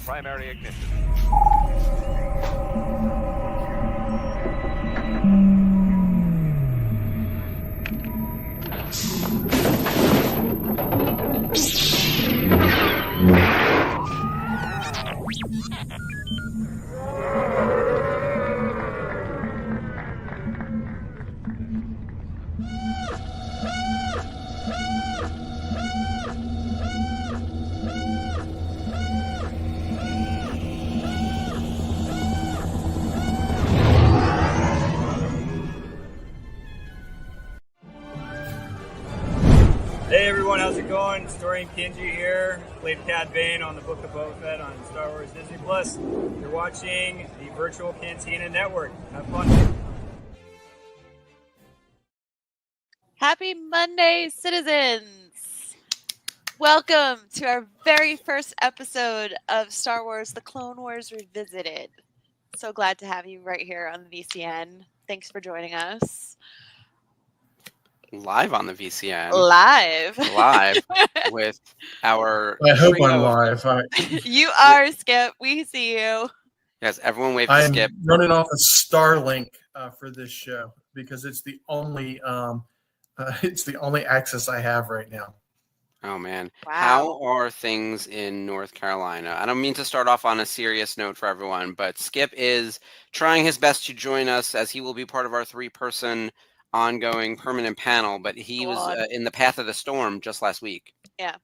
Primary ignition. Hey everyone, how's it going? Storian Kinji here. Played Cad Bane on the Book of Boba Fett on Star Wars Disney Plus. You're watching the Virtual Cantina Network. Have fun. Happy Monday, citizens! Welcome to our very first episode of Star Wars The Clone Wars Revisited. So glad to have you right here on the VCN. Thanks for joining us. Live on the VCN. Live With our I hope trio I'm of- live. You are, Skip. We see you. Yes, everyone wave to I'm Skip. running off a Starlink for this show because it's the only access I have right now. Oh man. Wow. How are things in North Carolina? I don't mean to start off on a serious note for everyone, but Skip is trying his best to join us as he will be part of our 3-person ongoing permanent panel, but he was in the path of the storm just last week. Yeah.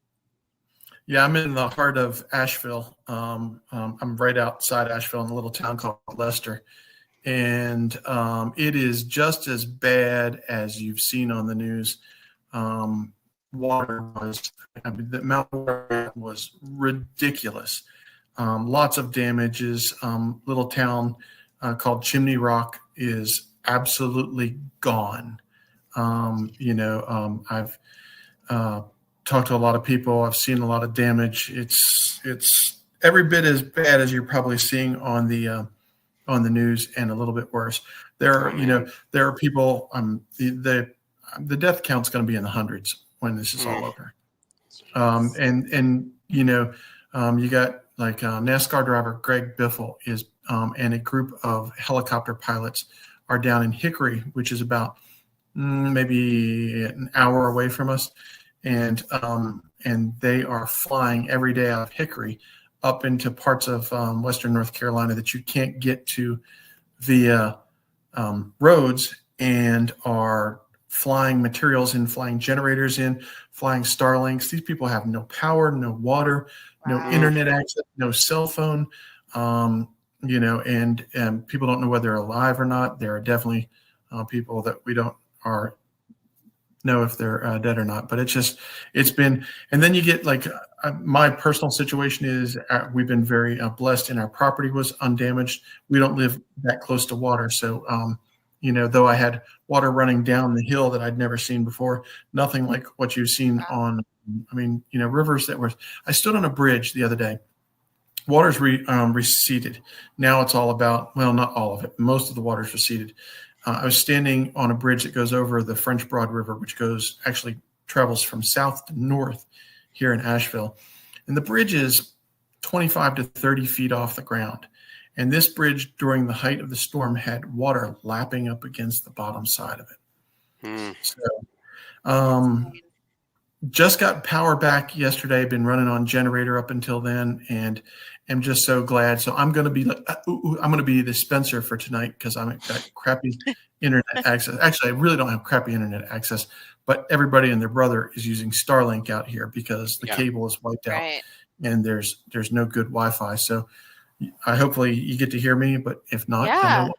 Yeah, I'm in the heart of Asheville. I'm right outside Asheville in a little town called Leicester. And it is just as bad as you've seen on the news. The amount of water was ridiculous. Lots of damages. Little town called Chimney Rock is absolutely gone. I've talked to a lot of people. I've seen a lot of damage. It's every bit as bad as you're probably seeing on the news, and a little bit worse. There are people. The death count's going to be in the hundreds when this is all over. You got like NASCAR driver Greg Biffle is and a group of helicopter pilots are down in Hickory, which is about maybe an hour away from us, and they are flying every day out of Hickory up into parts of western North Carolina that you can't get to via roads, and are flying materials in, flying generators in, flying Starlinks. These people have no power, no water, no internet access, no cell phone. And people don't know whether they're alive or not. There are definitely people that we don't know if they're dead or not. But it's been, and then you get like my personal situation is we've been very blessed, and our property was undamaged. We don't live that close to water, so though I had water running down the hill that I'd never seen before, nothing like what you've seen on. Rivers that were. I stood on a bridge the other day. Water's receded. Now it's all about, well, not all of it. Most of the water's receded. I was standing on a bridge that goes over the French Broad River, which actually travels from south to north here in Asheville. And the bridge is 25 to 30 feet off the ground. And this bridge, during the height of the storm, had water lapping up against the bottom side of it. So, just got power back yesterday. Been running on generator up until then, and am just so glad. So I'm going to be the Spencer for tonight because I'm got crappy internet access. Actually, I really don't have crappy internet access, but everybody and their brother is using Starlink out here because the cable is wiped out, and there's no good Wi-Fi. So hopefully you get to hear me, but if not, yeah.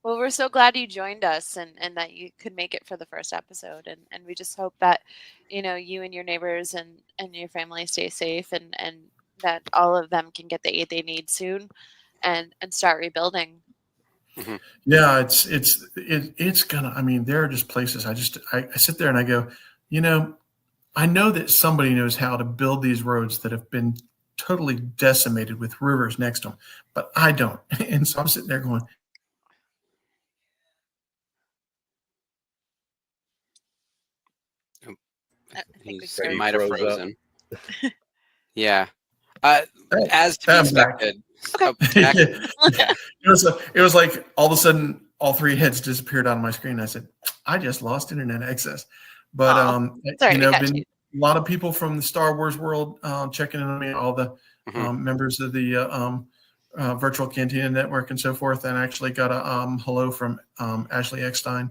Well, we're so glad you joined us and that you could make it for the first episode. And we just hope that, you and your neighbors and your family stay safe and that all of them can get the aid they need soon and start rebuilding. Mm-hmm. Yeah, it's gonna, there are just places I sit there and I go, I know that somebody knows how to build these roads that have been totally decimated with rivers next to them, but I don't. And so I'm sitting there going, He might have frozen. Yeah. As to be I'm back. expected. Okay. Back- Yeah. It was like all of a sudden all three heads disappeared on my screen. I said, I just lost internet access. But Aw, sorry you to know, catch been you. a lot of people from the Star Wars world checking in on me, all the Mhm. members of the Virtual Cantina Network and so forth. And I actually got a hello from Ashley Eckstein.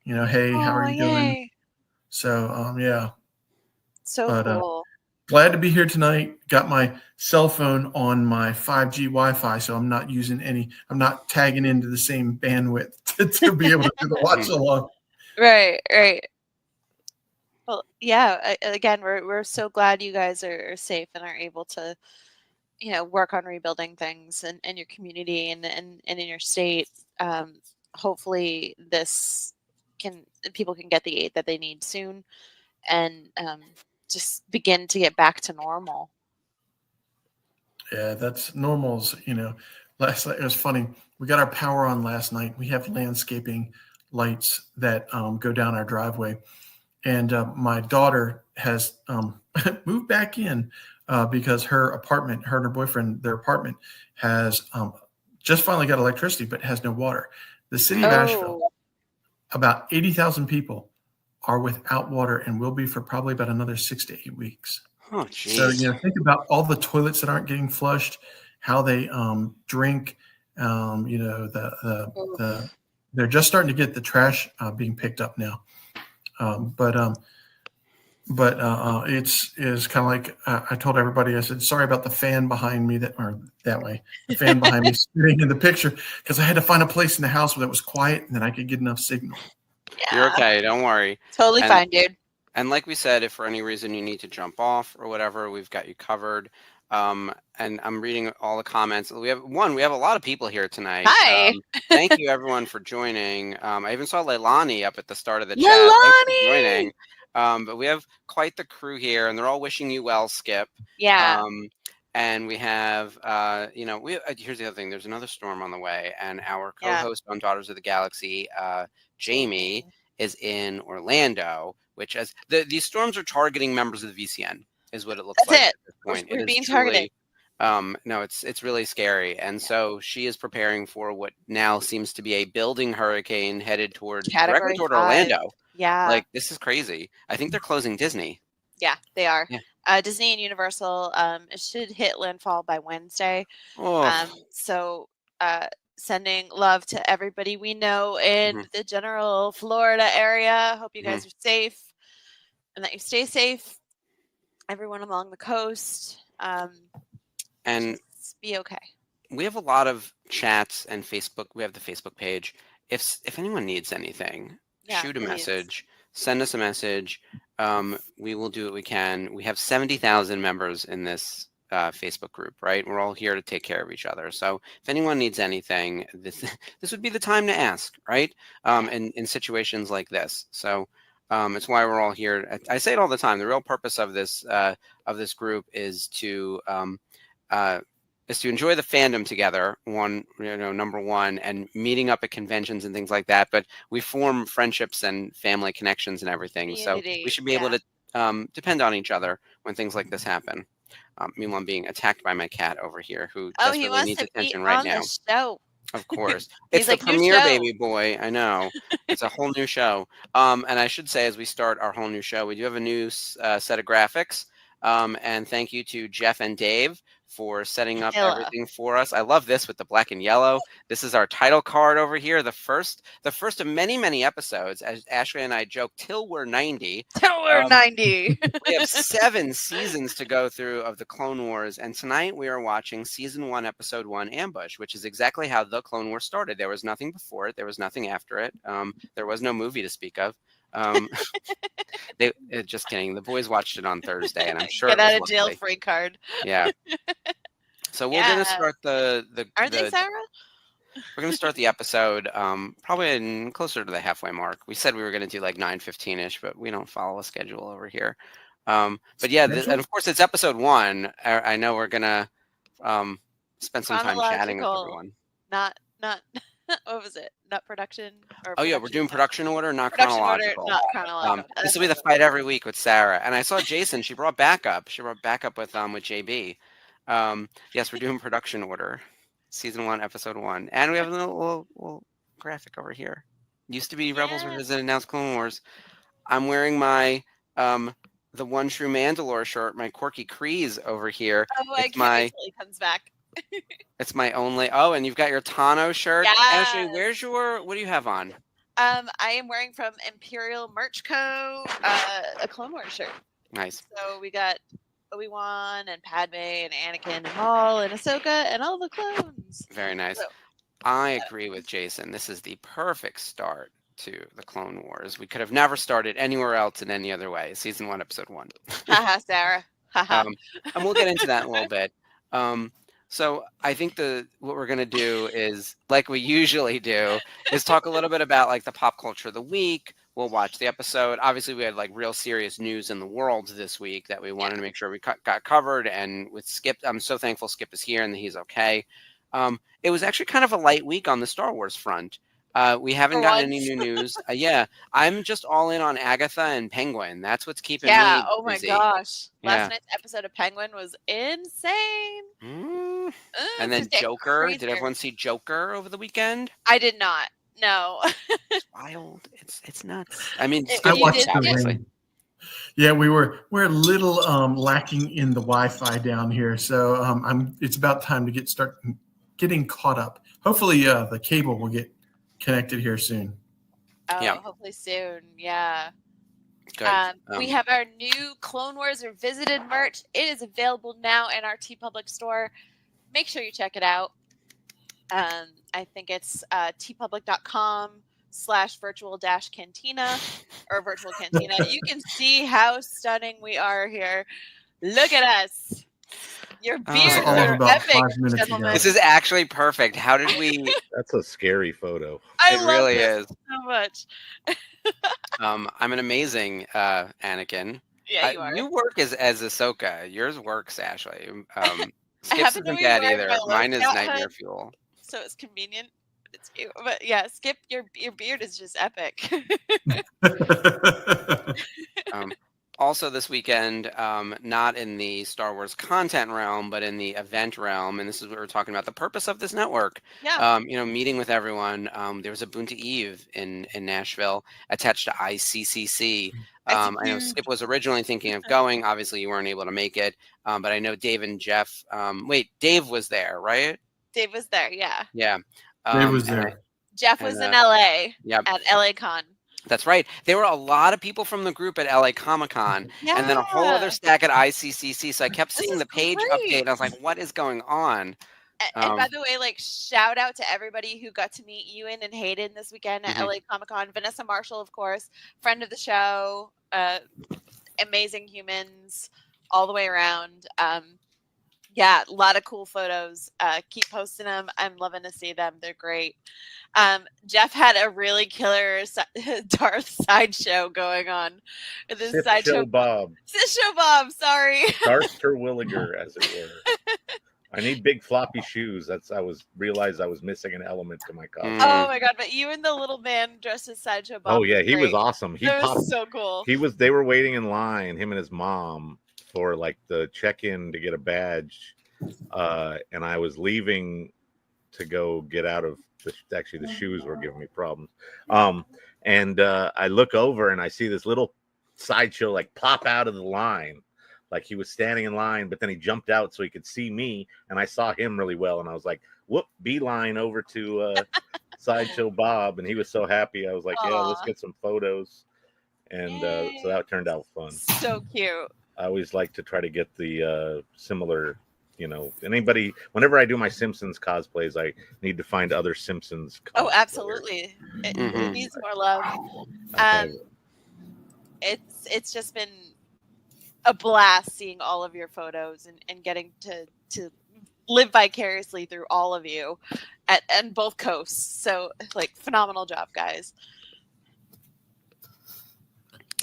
You know, hey, how are Oh, you doing? yay. So yeah, So but cool. glad to be here tonight. Got my cell phone on my 5G Wi-Fi, so I'm not using I'm not tagging into the same bandwidth to be able to do the watch along. Right. Well, yeah. Again, we're so glad you guys are safe and are able to, work on rebuilding things in your community and in your state. Hopefully, people can get the aid that they need soon, and just begin to get back to normal. Yeah, that's normals. You know, last night it was funny. We got our power on last night. We have landscaping lights that go down our driveway, and my daughter has moved back in because her apartment, her and her boyfriend, their apartment has just finally got electricity, but has no water. The city of Asheville, about 80,000 people are without water and will be for probably about another 6 to 8 weeks. Oh, geez. So, think about all the toilets that aren't getting flushed, how they drink. They're just starting to get the trash being picked up now. But it's kind of like I told everybody. I said, sorry about the fan behind me the fan behind me sitting in the picture, because I had to find a place in the house that was quiet and that I could get enough signal. Yeah. You're okay. Don't worry. Totally fine, dude. And like we said, if for any reason you need to jump off or whatever, we've got you covered. And I'm reading all the comments. We have a lot of people here tonight. Hi. Thank you everyone for joining. I even saw Leilani up at the start of the chat. Thanks for joining. But we have quite the crew here, and they're all wishing you well, Skip. Yeah. And we have, here's the other thing. There's another storm on the way, and our co-host on Daughters of the Galaxy, Jamie, is in Orlando, which these storms are targeting members of the VCN, is what it looks like at this point. We're being targeted. No, it's really scary. And so she is preparing for what now seems to be a building hurricane headed directly toward 5. Orlando. Yeah. Like, this is crazy. I think they're closing Disney. Yeah, they are. Yeah. Disney and Universal, it should hit landfall by Wednesday. Oh. So sending love to everybody we know in the general Florida area. Hope you guys are safe and that you stay safe. Everyone along the coast. And just be okay. We have a lot of chats and Facebook. We have the Facebook page. If anyone needs anything, shoot a message, send us a message. We will do what we can. We have 70,000 members in this Facebook group, right? We're all here to take care of each other. So if anyone needs anything, this would be the time to ask, right? In situations like this. So it's why we're all here. I say it all the time. The real purpose of this group is to enjoy the fandom together, number one, and meeting up at conventions and things like that. But we form friendships and family connections and everything. Community, so we should be able to depend on each other when things like this happen. Meanwhile, I'm being attacked by my cat over here, who desperately needs attention right now. Show. Of course. It's like, the premiere, baby boy. I know. It's a whole new show. And I should say, as we start our whole new show, we do have a new set of graphics. And thank you to Jeff and Dave for setting up everything for us. I love this with the black and yellow. This is our title card over here. The first of many, many episodes, as Ashley and I joke, till we're 90. Till we're 90. We have 7 seasons to go through of the Clone Wars. And tonight we are watching season 1, episode 1, Ambush, which is exactly how the Clone Wars started. There was nothing before it. There was nothing after it. There was no movie to speak of. Just kidding. The boys watched it on Thursday, and I'm sure get out of jail free card. Yeah. So we're gonna start the Aren't they, Sarah? We're gonna start the episode probably closer to the halfway mark. We said we were gonna do like 9:15ish, but we don't follow a schedule over here. But yeah, and of course it's episode 1. I know we're gonna spend some time chatting with everyone. Not what was it? Not production? Oh, yeah, we're doing production order, not chronological. Order, not chronological. This will be the fight every week with Sarah. And I saw Jason. She brought backup. She brought backup with JB. Yes, we're doing production order, season 1, episode 1, and we have a little graphic over here. Used to be Rebels Yes. Revisited, now it's Clone Wars. I'm wearing my the One True Mandalore shirt, my Corky Kryze over here. Oh, I It's can't wait my till he comes back. it's my only. Oh, and you've got your Tano shirt. Ashley, Yes. where's your? What do you have on? I am wearing from Imperial Merch Co. A Clone Wars shirt. Nice. So we got Obi-Wan and Padme and Anakin and Maul and Ahsoka and all the clones. Very nice. So, I agree with Jason. This is the perfect start to the Clone Wars. We could have never started anywhere else in any other way. Season 1, episode 1. haha, Sarah. Haha. And we'll get into that in a little bit. So I think what we're going to do is, like we usually do, is talk a little bit about like the pop culture of the week. We'll watch the episode. Obviously, we had like real serious news in the world this week that we wanted to make sure we got covered. And with Skip, I'm so thankful Skip is here and that he's okay. It was actually kind of a light week on the Star Wars front. We haven't For gotten any once. new news. Yeah, I'm just all in on Agatha and Penguin. That's what's keeping Yeah. me Oh my busy. gosh. Yeah. Last night's episode of Penguin was insane. Mm. Ugh, And then just getting Joker. Did crazier. everyone see Joker over the weekend? I did not. No. It's wild. It's nuts. I mean, I Skip you watched did it, see it? obviously. Yeah, we're a little lacking in the Wi-Fi down here, so it's about time to start getting caught up. Hopefully, the cable will get connected here soon. Oh, Yeah. hopefully soon. Yeah. Good. We have our new Clone Wars Revisited merch. It is available now in our TeePublic store. Make sure you check it out. I think it's tpublic.com/virtual-cantina or virtual cantina. You can see how stunning we are here. Look at us. Your beards all are about epic, 5 minutes ago. gentlemen. This is actually perfect. How did we? That's a scary photo. I It love really this is. so much. I'm an amazing Anakin. Yeah, you are. You work as Ahsoka. Yours works, Ashley. Skip's happen to isn't be bad wearing either. my Mine is workout nightmare hood. fuel. So it's convenient. It's cute. But yeah, Skip, your beard is just epic. Also this weekend, not in the Star Wars content realm, but in the event realm, and this is what we're talking about, the purpose of this network. Yeah. Meeting with everyone. There was a Ubuntu Eve in Nashville attached to ICCC. I know Skip was originally thinking of going. Obviously, you weren't able to make it, but I know Dave and Jeff. Dave was there, right? Dave was there. Yeah. Yeah. Dave was and there. Jeff was in LA Yep. at LA Con. That's right. There were a lot of people from the group at LA Comic Con, Yeah. and then a whole other stack at ICCC. So I kept This seeing is the page great. update, and I was like, "What is going on?" And by the way, like shout out to everybody who got to meet Ewan and Hayden this weekend at Mhm. LA Comic Con. Vanessa Marshall, of course, friend of the show, amazing humans all the way around. Yeah, a lot of cool photos. Keep posting them. I'm loving to see them. They're great. Jeff had a really killer Darth sideshow going on. This Sith sideshow Show Bob, Sith Show Bob, sorry. Darth Terwilliger, as it were. I need big floppy shoes. Realized I was missing an element to my costume. Oh my god, but you and the little man dressed as Sideshow Bob. Oh yeah, he was great. awesome. He That popped. was so cool. They were waiting in line, him and his mom, for like the check-in to get a badge. And I was leaving to go get out of the shoes were giving me problems. And I look over and I see this little sideshow like pop out of the line. Like he was standing in line, but then he jumped out so he could see me, and I saw him really well. And I was like, whoop, beeline over to Sideshow Bob. And he was so happy. I was like, yeah, let's Aw. get some photos. And so that turned out fun. So cute. I always like to try to get the similar, whenever I do my Simpsons cosplays, I need to find other Simpsons Oh, cosplayers. absolutely. It Mhm. needs more love. Okay. It's just been a blast seeing all of your photos and getting to live vicariously through all of you at both coasts. So like phenomenal job, guys.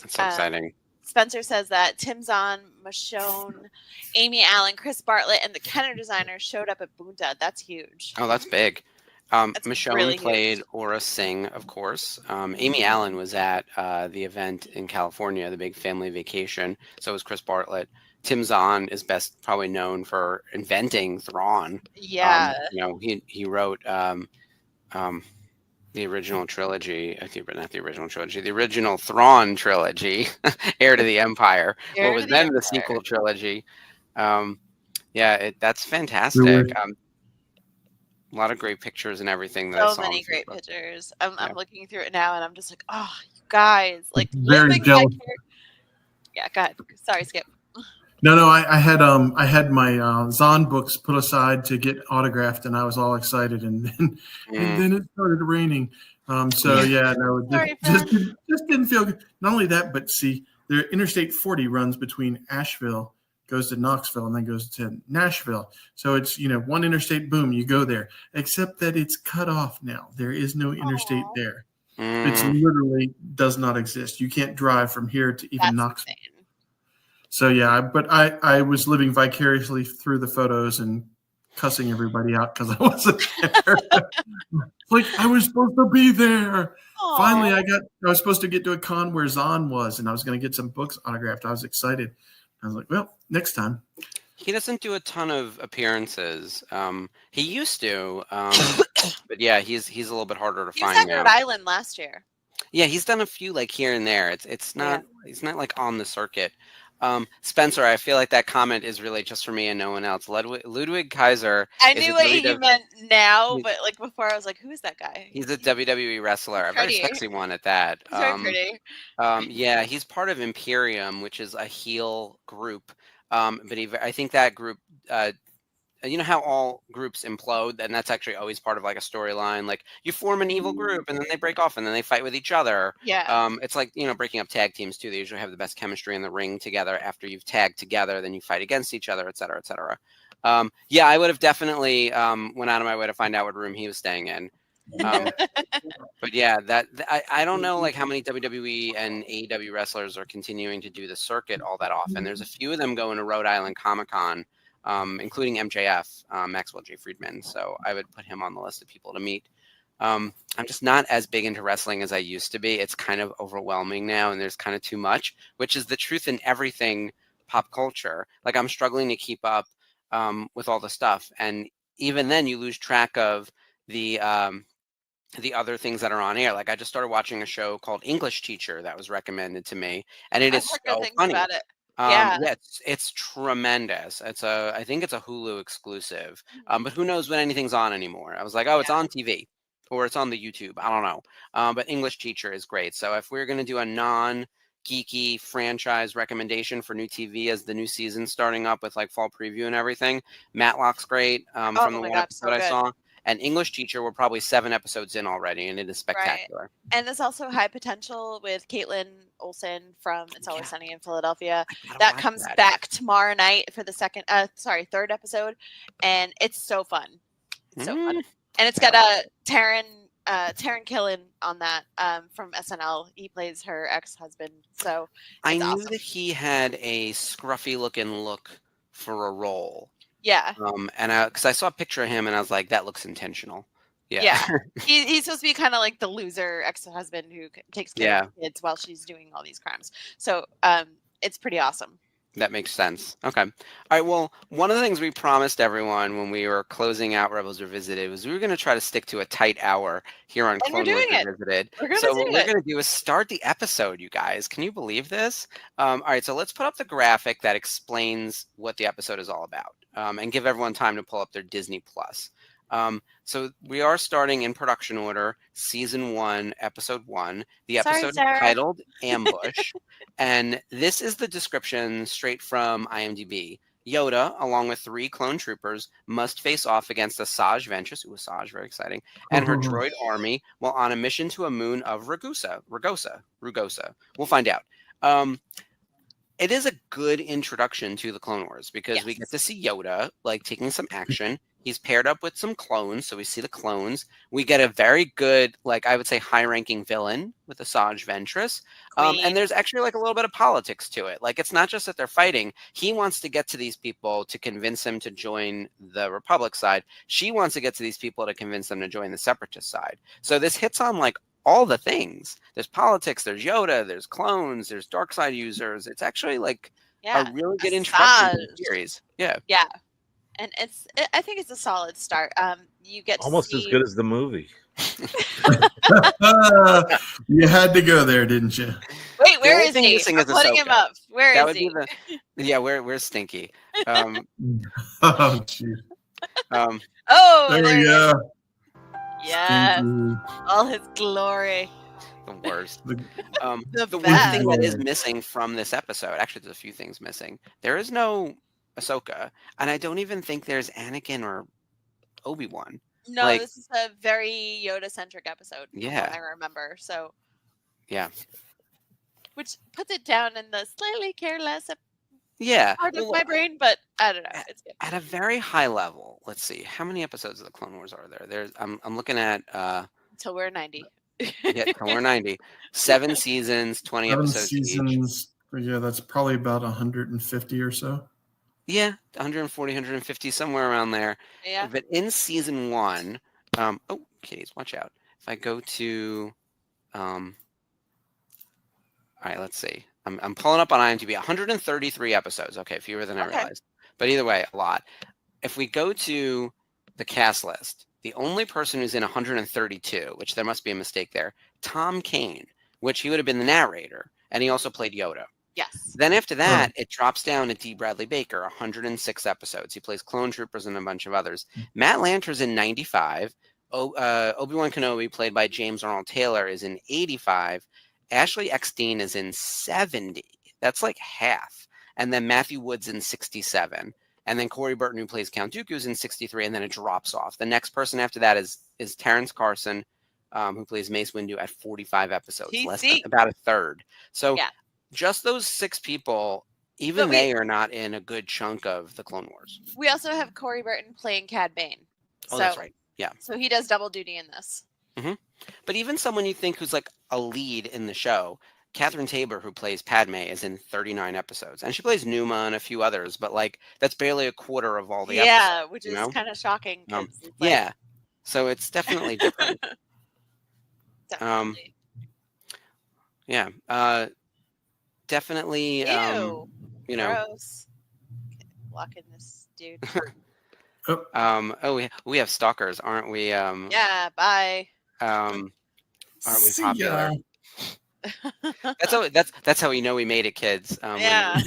That's so exciting. Spencer says that Tim Zahn, Michonne, Amy Allen, Chris Bartlett, and the Kenner designer showed up at Bunta. That's huge. Oh, that's big. That's Michonne really huge. played Aura Singh, of course. Amy Allen was at the event in California, the big family vacation. So was Chris Bartlett. Tim Zahn is best probably known for inventing Thrawn. Yeah. He wrote the original trilogy. Not the original trilogy. The original Thrawn trilogy, Heir to the Empire. Heir what to was the then the Empire. sequel trilogy. That's fantastic. Really? A lot of great pictures and everything that I So saw. many on great Facebook. pictures. I'm looking through it now, and I'm just like, oh, you guys, like Very living jealous. Yeah, go ahead. Sorry, Skip. No, I had my Zahn books put aside to get autographed, and I was all excited, and then it started raining. So yeah, no, it Sorry, just didn't feel good. Not only that, but see, the Interstate 40 runs between Asheville, goes to Knoxville, and then goes to Nashville. So it's one interstate, boom, you go there. Except that it's cut off now. There is no interstate Aw. there. It's literally does not exist. You can't drive from here to even That's Knoxville. insane. So yeah, but I was living vicariously through the photos and cussing everybody out because I wasn't there. Like I was supposed to be there. Aw. Finally, I was supposed to get to a con where Zahn was, and I was going to get some books autographed. I was excited. I was like, well, next time. He doesn't do a ton of appearances. He used to, but yeah, he's a little bit harder to He was find at now. Rhode Island last year. Yeah, he's done a few like here and there. It's not he's not like on the circuit. Spencer, I feel like that comment is really just for me and no one else. Ludwig Kaiser. I is knew a what WWE you meant now, but like before, I was like, "Who is that guy?" He's a WWE wrestler, a very Pretty. sexy one at that. He's very pretty. Yeah, he's part of Imperium, which is a heel group. But I think that group, you know how all groups implode, and that's actually always part of like a storyline. Like you form an evil group, and then they break off, and then they fight with each other. Yeah. It's like breaking up tag teams too. They usually have the best chemistry in the ring together. After you've tagged together, then you fight against each other, et cetera, et cetera. Yeah, I would have definitely went out of my way to find out what room he was staying in. But yeah, I don't know like how many WWE and AEW wrestlers are continuing to do the circuit all that often. There's a few of them going to Rhode Island Comic-Con, including MJF, Maxwell J. Friedman. So I would put him on the list of people to meet. I'm just not as big into wrestling as I used to be. It's kind of overwhelming now, and there's kind of too much, which is the truth in everything pop culture. Like I'm struggling to keep up with all the stuff, and even then you lose track of the other things that are on air. Like I just started watching a show called English Teacher that was recommended to me, and it I've is heard good so things funny. about it. Yeah, it's tremendous. I think it's a Hulu exclusive. But who knows when anything's on anymore? I was like, oh, it's on TV or it's on the YouTube. I don't know. But English Teacher is great. So if we're gonna do a non-geeky franchise recommendation for new TV as the new season starting up with like fall preview and everything, Matlock's great. From the one episode I saw. And English Teacher, we're probably 7 episodes in already, and it is spectacular. Right. And there's also High Potential with Caitlin Olsen from It's Always Sunny in Philadelphia. That comes back tomorrow night for the third episode, and it's so fun. It's so fun, and it's got Taron Killen on that from SNL. He plays her ex-husband. So I knew awesome. that he had a scruffy looking look for a role. Yeah. And because I saw a picture of him and I was like, that looks intentional. Yeah. He's supposed to be kind of like the loser ex-husband who takes care of kids while she's doing all these crimes. So it's pretty awesome. That makes sense. Okay. All right. Well, one of the things we promised everyone when we were closing out Rebels Revisited was we were going to try to stick to a tight hour here on Clone Wars Revisited. So what we're going to do is start the episode, you guys. Can you believe this? All right. So let's put up the graphic that explains what the episode is all about, and give everyone time to pull up their Disney Plus. So we are starting in production order, season 1, episode 1. The episode is titled Ambush. And this is the description straight from IMDb. Yoda, along with 3 clone troopers, must face off against Asajj Ventress, Asajj, very exciting, and her droid army while on a mission to a moon of Rugosa. We'll find out. It is a good introduction to the Clone Wars because we get to see Yoda like taking some action. He's paired up with some clones, so we see the clones. We get a very good, like I would say, high-ranking villain with Asajj Ventress. And there's actually like a little bit of politics to it. Like it's not just that they're fighting. He wants to get to these people to convince them to join the Republic side. She wants to get to these people to convince them to join the Separatist side. So this hits on like all the things. There's politics, there's Yoda, there's clones, there's dark side users. It's actually like Yeah. a really good introduction to the Massage. series. Yeah. Yeah. And I think it's a solid start. You get to Almost see as good as the movie. You had to go there, didn't you? Wait, The where only is thing he? missing I'm is putting him Ahsoka. up. Where That is would he? be yeah. Where's Stinky? Um, Oh, jeez. um, Oh, There there we he is. go. Yes. Stinky. All his glory. the worst. The- The One best. thing that is Glory. missing from this episode, actually, there's a few things missing. There is no Ahsoka, and I don't even think there's Anakin or Obi-Wan. No, Like- this is a very Yoda-centric episode. From Yeah. what I remember. So, Yeah. which puts it down in the slightly careless Yeah. part of Well, my brain, but I don't know. It's good. at a very high level, let's see. How many episodes of the Clone Wars are there? I'm looking at Until we're 90. yeah, we're 90. 7 seasons, 20 7 episodes each. seasons. Yeah, that's probably about 150 or so. Yeah, 140, 150, somewhere around there. Yeah. But in season 1, oh, kitties, watch out. If I go to, all right, let's see. I'm pulling up on IMDb. 133 episodes. Okay, fewer than I Okay. realized. But either way, a lot. If we go to the cast list, the only person who's in 132, which there must be a mistake there, Tom Kane, which he would have been the narrator, and he also played Yoda. Yes. Then after that, it drops down to D. Bradley Baker, 106 episodes. He plays clone troopers and a bunch of others. Matt Lanter's in 95. Obi-Wan Kenobi, played by James Arnold Taylor, is in 85. Ashley Eckstein is in 70. That's like half. And then Matthew Wood's in 67. And then Corey Burton, who plays Count Dooku, is in 63. And then it drops off. The next person after that is Terrence Carson, who plays Mace Windu at 45 episodes. About a third. So Yeah. just those 6 people, even But they are not in a good chunk of the Clone Wars. We also have Corey Burton playing Cad Bane. Oh, that's right. Yeah. So he does double duty in this. But even someone you think who's like a lead in the show, Catherine Tabor, who plays Padme, is in 39 episodes. And she plays Numa and a few others, but like that's barely a quarter of all the episodes. Yeah, which you is know? kind of shocking. 'Cause it's like- Yeah. So it's definitely different. Definitely. Yeah. Definitely, Ew. you know, Gross. Okay, blocking this dude. we have stalkers, aren't we? Yeah, bye. Aren't we See popular? ya. That's how we know we made it, kids. Yeah.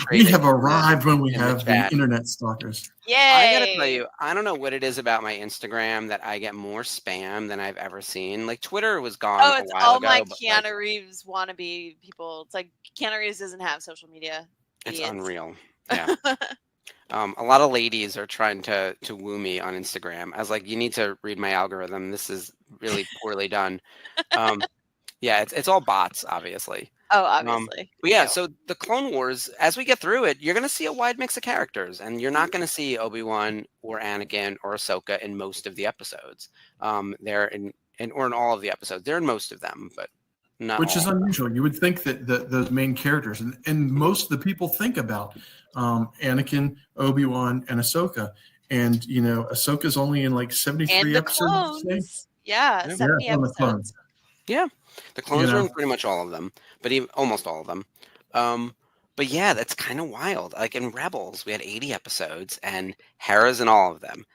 We have arrived when we in the have the chat. internet stalkers. Yay. I gotta tell you, I don't know what it is about my Instagram that I get more spam than I've ever seen. Like Twitter was gone Oh, a it's while all ago. my but, Keanu like, Reeves wannabe people. It's like Keanu Reeves doesn't have social media. it's idiots. unreal. Yeah. A lot of ladies are trying to woo me on Instagram. I was like, you need to read my algorithm. This is really poorly done. Yeah, it's all bots, obviously. Oh, obviously. But yeah, Ew. so the Clone Wars, as we get through it, you're going to see a wide mix of characters, and you're not going to see Obi-Wan or Anakin or Ahsoka in most of the episodes. They're in all of the episodes. They're in most of them, but not Which is all of them. unusual. You would think that those main characters, and most of the people think about Anakin, Obi-Wan, and Ahsoka. And, you know, Ahsoka's only in like 73 And the episodes. I'd say. clones. Yeah, Yeah, 70 on the episodes. clones. The clones You are know. in pretty much all of them, but even almost all of them. But yeah, that's kind of wild. Like in Rebels, we had 80 episodes, and Hera's in all of them.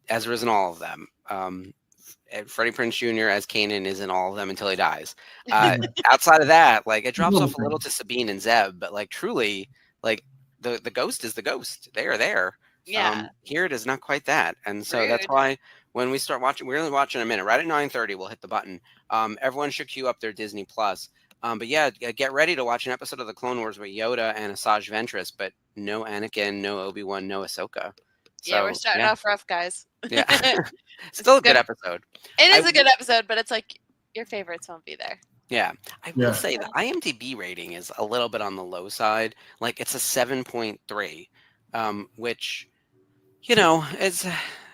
Ezra's in all of them. And Freddie Prinze Jr. as Kanan is in all of them until he dies. Outside of that, like it drops off a little to Sabine and Zeb, but like truly, like the ghost is the ghost. They are there. Yeah. Here it is not quite that, and so that's Rude. why when we start watching, we're only watching a minute. Right at 9:30, we'll hit the button. Everyone should queue up their Disney Plus. But yeah, get ready to watch an episode of the Clone Wars with Yoda and Asajj Ventress, but no Anakin, no Obi-Wan, no Ahsoka. Yeah, So, we're starting yeah. off rough, guys. Yeah, still a good good. episode. It is I a good episode, but it's like your favorites won't be there. Yeah, I will Yeah. say the IMDb rating is a little bit on the low side. Like it's a 7.3, which, you know, is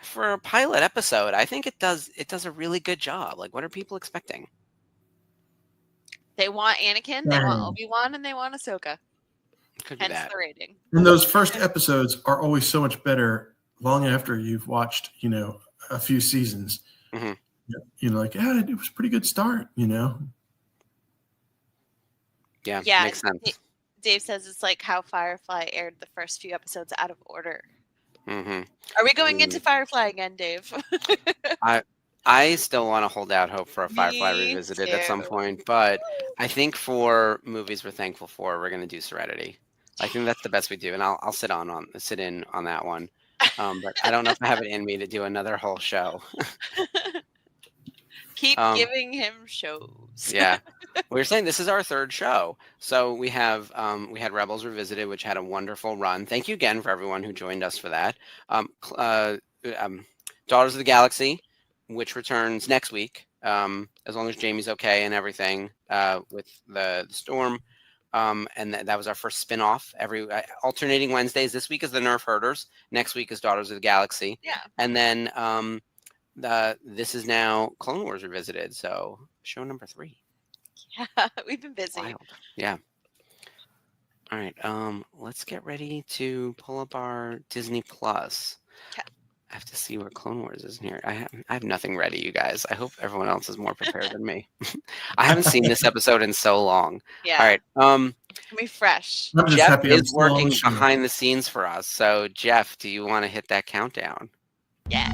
for a pilot episode. I think it does a really good job. Like, what are people expecting? They want Anakin, they want Dang. Obi-Wan, and they want Ahsoka. Could be Hence that. the rating. And those first episodes are always so much better long after you've watched, you know, a few seasons. Mhm. You know, like, yeah, it was a pretty good start, you know. Yeah, Yeah, makes sense. Dave says it's like how Firefly aired the first few episodes out of order. Mm-hmm. Are we going into Firefly again, Dave? I still want to hold out hope for a Firefly Me revisited at some too. point, but I think for movies we're thankful for, we're going to do Serenity. I think that's the best we do, and I'll sit in on that one. But I don't know if I have it in me to do another whole show. Keep giving him shows. Yeah, we were saying this is our third show, so we had Rebels Revisited, which had a wonderful run. Thank you again for everyone who joined us for that. Daughters of the Galaxy, which returns next week, as long as Jamie's okay and everything with the storm. And that was our first spin-off. Every alternating Wednesdays. This week is the Nerf Herders. Next week is Daughters of the Galaxy. Yeah. And then this is now Clone Wars Revisited. So show number 3. Yeah, we've been busy. Wild. Yeah. All right. Let's get ready to pull up our Disney Plus. Okay. I have to see where Clone Wars is in here. I have nothing ready, you guys. I hope everyone else is more prepared than me. I haven't seen this episode in so long. Yeah. All right. Can be fresh. I'm just Jeff happy I'm is still on working the show. behind the scenes for us. So, Jeff, do you want to hit that countdown? Yeah.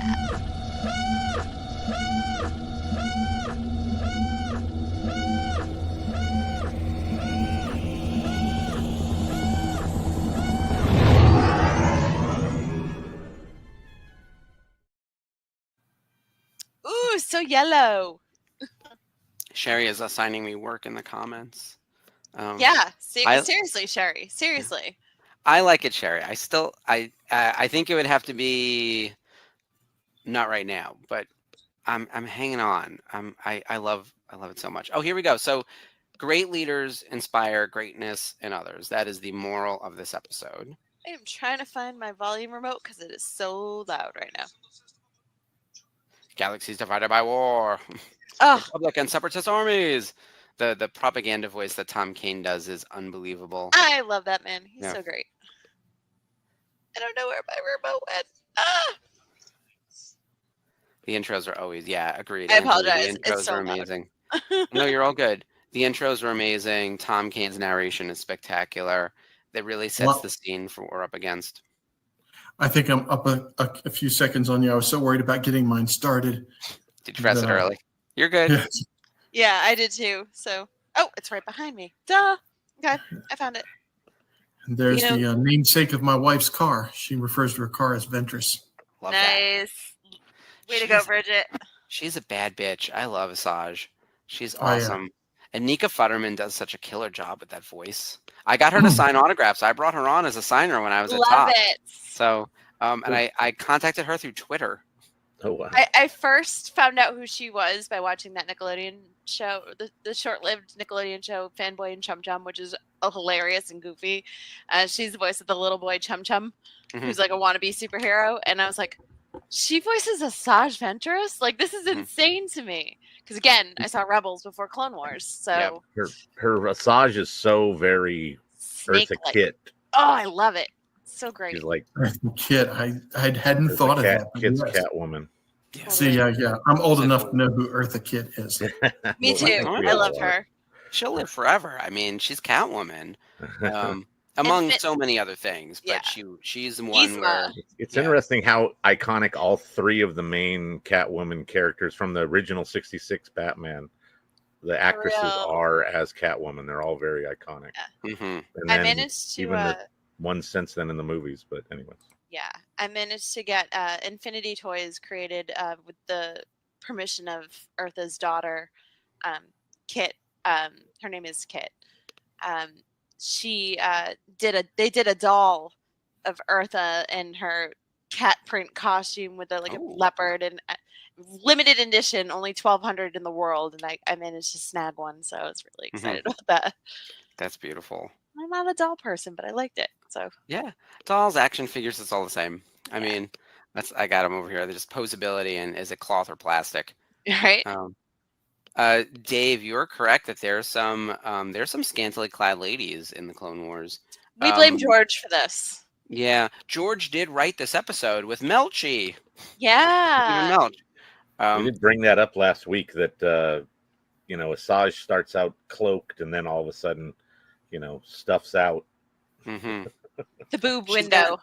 Ooh, so yellow. Sherry is assigning me work in the comments. Yeah. I- Seriously, Sherry. Seriously. I like it, Sherry. I think it would have to be not right now, but I'm hanging on. I love it so much. Oh, here we go. So, great leaders inspire greatness in others. That is the moral of this episode. I am trying to find my volume remote because it is so loud right now. Galaxies divided by war. Oh, Republic and separatist armies. The propaganda voice that Tom Kane does is unbelievable. I love that man. He's Yeah. so great. I don't know where my remote went. Ah! The intros are always, agreed. I Andrew, apologize. The It's intros so are loud. amazing. No, you're all good. The intros are amazing. Tom Kane's narration is spectacular. That really sets Well- the scene for what we're up against. I think I'm up a few seconds on you. I was so worried about getting mine started. Did you press it No. early? You're good. Yeah. Yeah, I did too. So, oh, it's right behind me. Duh. Okay, I found it. And there's You know- the namesake of my wife's car. She refers to her car as Ventress. Love that. Nice. Way to go, She's- Bridget. She's a bad bitch. I love Asajj. She's Oh, yeah. awesome. And Nika Futterman does such a killer job with that voice. I got her to sign autographs. I brought her on as a signer when I was at Love Top. it. So, and I contacted her through Twitter. Oh wow. I first found out who she was by watching that Nickelodeon show, the short-lived Nickelodeon show Fanboy and Chum Chum, which is hilarious and goofy. She's the voice of the little boy Chum Chum, who's like a wannabe superhero. And I was like, she voices Asajj Ventress? Like, this is insane to me. Because again, I saw Rebels before Clone Wars, so Her Asajj is so very Eartha snake-like. Kitt. Oh, I love it. So great. She's like Kid, I hadn't Eartha thought of Cat, that. but Kitt's yes. Catwoman. See, yeah. I'm old enough to know who Eartha Kitt is. Me Well, I too. think we I all loved are. her. She'll live forever. I mean, she's Catwoman, among Fit- so many other things. But Yeah. she's the one where Yzma. It's Yeah. interesting how iconic all three of the main Catwoman characters from the original '66 Batman, the actresses real. are as Catwoman. They're all very iconic. Mhm. And I then managed to even the one since then in the movies. But anyways, yeah, I managed to get Infinity Toys created with the permission of Eartha's daughter, Kit. Her name is Kit. She they did a doll of Eartha in her cat print costume with a Oh. leopard and limited edition, only 1,200 in the world, and I managed to snag one, so I was really excited about that. That's beautiful. I'm not a doll person, but I liked it. So Yeah, dolls, action figures, it's all the same. I Yeah. mean, I got them over here. They're just posability and is it cloth or plastic? right. Dave, you're correct that there's some scantily clad ladies in the Clone Wars. We blame um, George for this. Yeah, George did write this episode with Melchi. Stephen Yeah. Melch. we did bring that up last week that Asajj starts out cloaked and then all of a sudden stuffs out. Hmm. The boob She's got- window.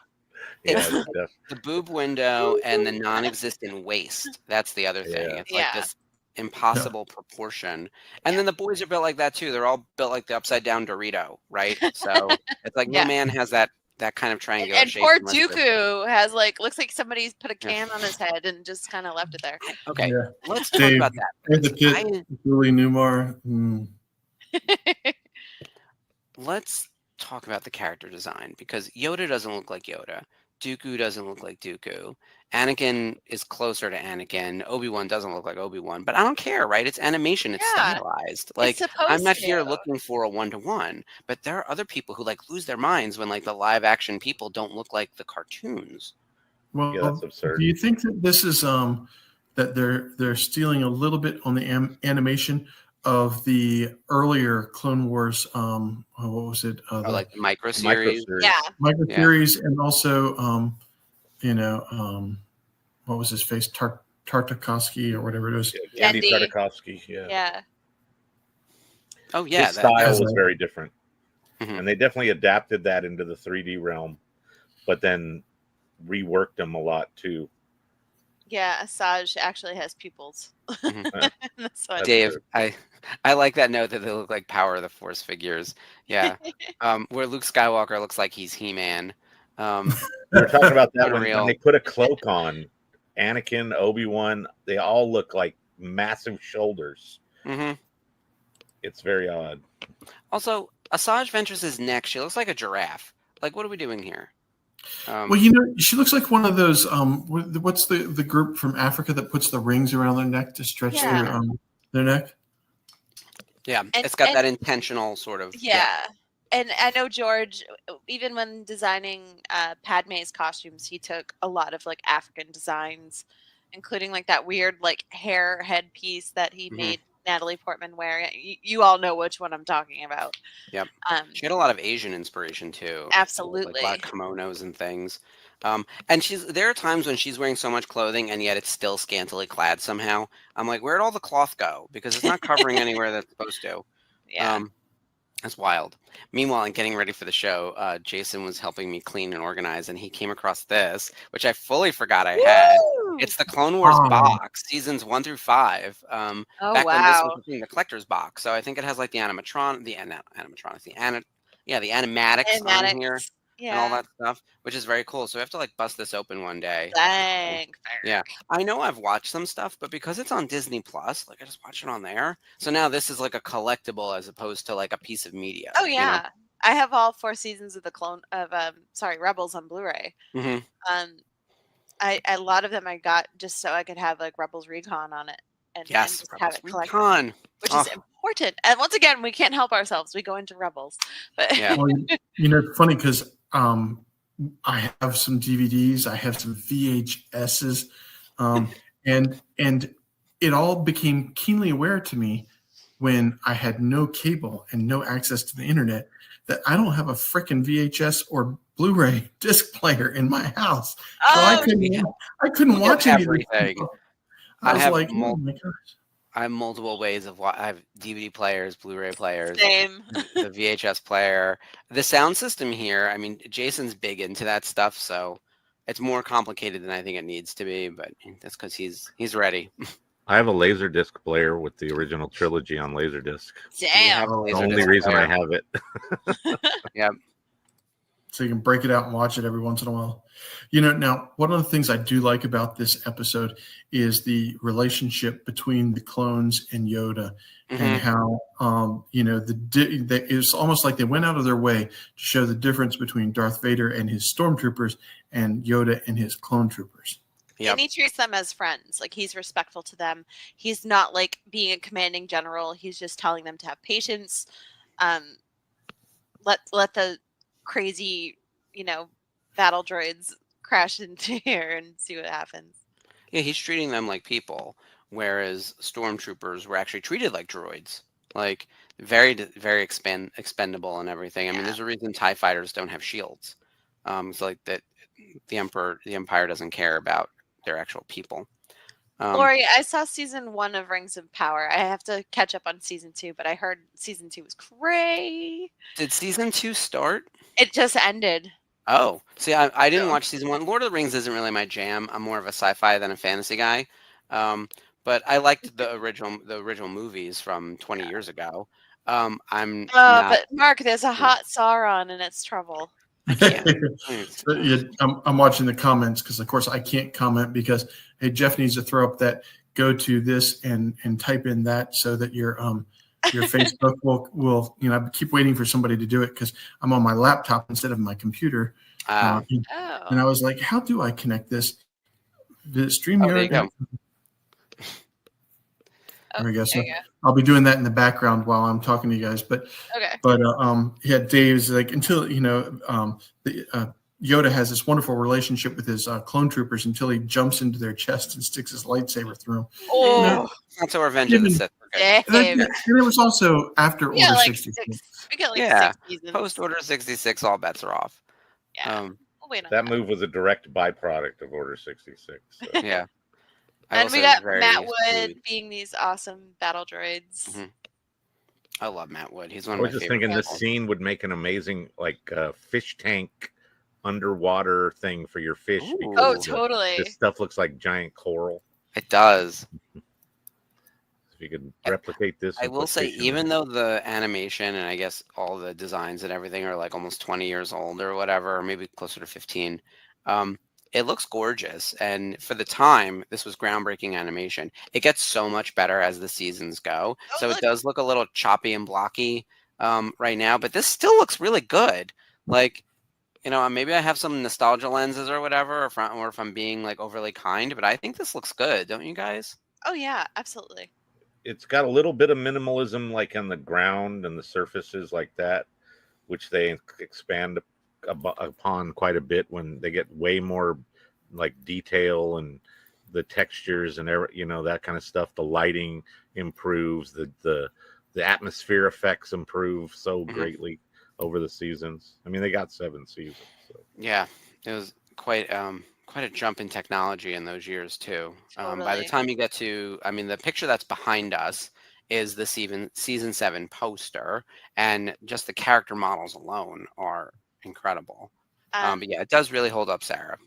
Yeah, The boob window and the non-existent waist. That's the other thing. Yeah. It's like Yeah. this impossible proportion. And then the boys are built like that too. They're all built like the upside down Dorito, right? So it's like Yeah. no man has that kind of triangular And shape. poor unless they're- Dooku has looks like somebody's put a Yeah. can on his head and just kind of left it there. Okay, Yeah. let's talk Dave, about that. and the because kid, Julie Newmar. Let's talk about the character design because Yoda doesn't look like Yoda. Dooku doesn't look like Dooku. Anakin is closer to Anakin. Obi-Wan doesn't look like Obi-Wan, but I don't care, right? It's animation. It's Yeah. stylized. It's Like I'm supposed not here to. looking for a one-to-one, but there are other people who lose their minds when the live action people don't look like the cartoons. Well, Yeah, that's absurd. do you think that this is that they're stealing a little bit on the animation of the earlier Clone Wars? What was it? Or The like the micro series. Yeah. micro Yeah. series, and also what was his face? Tartakovsky or whatever it is. Andy Andy. Tartakovsky. Yeah. Yeah. Oh yeah, His style that's was a- very different, Mhm. and they definitely adapted that into the 3D realm, but then reworked them a lot too. Yeah. Asajj actually has pupils. Mhm. That's why. That's Dave, true. I like that note that they look like Power of the Force figures. Yeah. Where Luke Skywalker looks like he's He-Man. We were talking about that when Unreal. they put a cloak on Anakin, Obi-Wan. They all look like massive shoulders. hmm It's very odd. Also, Asajj Ventress's neck, she looks like a giraffe. Like, what are we doing here? Well, she looks like one of those. What's the group from Africa that puts the rings around their neck to stretch Yeah. their neck? yeah, and- it's got and- that intentional sort of. Yeah. And I know George, even when designing Padme's costumes, he took a lot of African designs, including that weird hair headpiece that he Mhm. made Natalie Portman wear. You all know which one I'm talking about. Yep. She had a lot of Asian inspiration too. Absolutely. Like a lot of kimonos and things. And there are times when she's wearing so much clothing and yet it's still scantily clad somehow. I'm like, where'd all the cloth go? Because it's not covering anywhere that's supposed to. Yeah. That's wild. Meanwhile, in getting ready for the show, Jason was helping me clean and organize, and he came across this, which I fully forgot I had. Woo! It's the Clone Wars Oh. box, seasons 1 through 5. Oh, Back when this wow. was in the collector's box, so I think it has the animatronics, the animatics on here Animatics. Yeah. and all that stuff, which is very cool. So we have to bust this open one day. Dang. Yeah. I know I've watched some stuff, but because it's on Disney Plus, I just watch it on there. So now this is like a collectible as opposed to a piece of media. Oh, yeah. I have all 4 seasons of Rebels on Blu-ray. Mhm. A lot of them I got just so I could have Rebels Recon on it and Yes. just have it collected, Recon. which Oh. is important. And once again, we can't help ourselves. We go into Rebels, but Yeah. Well, it's funny because I have some DVDs, I have some VHSs, and it all became keenly aware to me when I had no cable and no access to the internet that I don't have a frickin' VHS or Blu-ray disc player in my house. So I couldn't You watch have any of this everything. stuff. I I was have like, oh my gosh. I have multiple ways of I have DVD players, Blu-ray players, same. the VHS player, the sound system here. I mean, Jason's big into that stuff, so it's more complicated than I think it needs to be. But that's because he's ready. I have a Laserdisc player with the original trilogy on Laserdisc. You Damn. have a The Laserdisc only reason player. I have it. Yep. So you can break it out and watch it every once in a while. Now, one of the things I do like about this episode is the relationship between the clones and Yoda, Mhm. and how, it's almost like they went out of their way to show the difference between Darth Vader and his stormtroopers and Yoda and his clone troopers. Yep. And he treats them as friends. He's respectful to them. He's not being a commanding general. He's just telling them to have patience. Let the crazy, battle droids crash into here and see what happens. Yeah, he's treating them like people, whereas stormtroopers were actually treated like droids, like very, very expendable and everything. I mean, Yeah. there's a reason TIE fighters don't have shields. It's like that the Empire doesn't care about their actual people. Lori, I saw season 1 of Rings of Power. I have to catch up on season 2, but I heard season 2 was great. Did season 2 start? It just ended. Oh, see, I didn't So- watch season 1. Lord of the Rings isn't really my jam. I'm more of a sci-fi than a fantasy guy. But I liked the original movies from 20 years ago. I'm not. But Mark, there's a hot Sauron and it's trouble. But yeah, I'm watching the comments because, of course, I can't comment because hey, Jeff needs to throw up that go to this and type in that so that your Facebook will I keep waiting for somebody to do it because I'm on my laptop instead of my computer. Oh. And I was like, how do I connect this? The StreamYard. there you go. There we go. So There you I'll be doing that in the background while I'm talking to you guys. But Okay. yeah, Dave's like until Yoda has this wonderful relationship with his clone troopers until he jumps into their chest and sticks his lightsaber through them. Oh, That's our Revenge of the Sith. Dave. And it was also after We got Order like 66. we got like Yeah. 6 seasons. Post Order 66, all bets are off. Yeah. We'll wait on That move was a direct byproduct of Order 66. So. Yeah. I And will we say got very Matt Wood smooth. being these awesome battle droids. Mhm. I love Matt Wood. He's one I of my was just favorite thinking this people. scene would make an amazing fish tank underwater thing for your fish. Ooh. because Oh, the- totally. This stuff looks like giant coral. It does. If you could replicate this, I and will put say, fish in even there. though the animation and I guess all the designs and everything are like almost 20 years old or whatever, or maybe closer to 15, it looks gorgeous. And for the time, this was groundbreaking animation. It gets so much better as the seasons go. Oh, So it look. does look a little choppy and blocky right now, but this still looks really good. Like, maybe I have some nostalgia lenses or whatever, or if I'm being like overly kind, but I think this looks good, don't you guys? Oh yeah, absolutely. It's got a little bit of minimalism, like on the ground and the surfaces like that, which they expand upon quite a bit when they get way more like detail and the textures and that kind of stuff. The lighting improves, the atmosphere effects improve so Mhm. greatly over the seasons. I mean, they got 7 seasons. So. Yeah, it was quite a jump in technology in those years too. By the Totally. time you get to, the picture that's behind us is the season 7 poster, and just the character models alone are incredible. But yeah, it does really hold up, Sarah.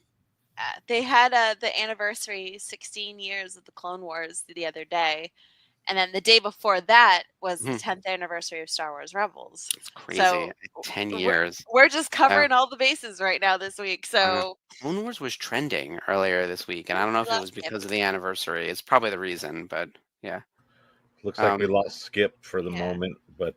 They had the anniversary 16 years of the Clone Wars the other day, and then the day before that was the Mhm. 10th anniversary of Star Wars Rebels. It's crazy. So 10 we're- years. We're just covering all the bases right now this week. So Clone Wars was trending earlier this week, and I don't know if it Love was Skip. because of the anniversary. It's probably the reason, but yeah. Looks like we Um, lost Skip for the yeah. moment, but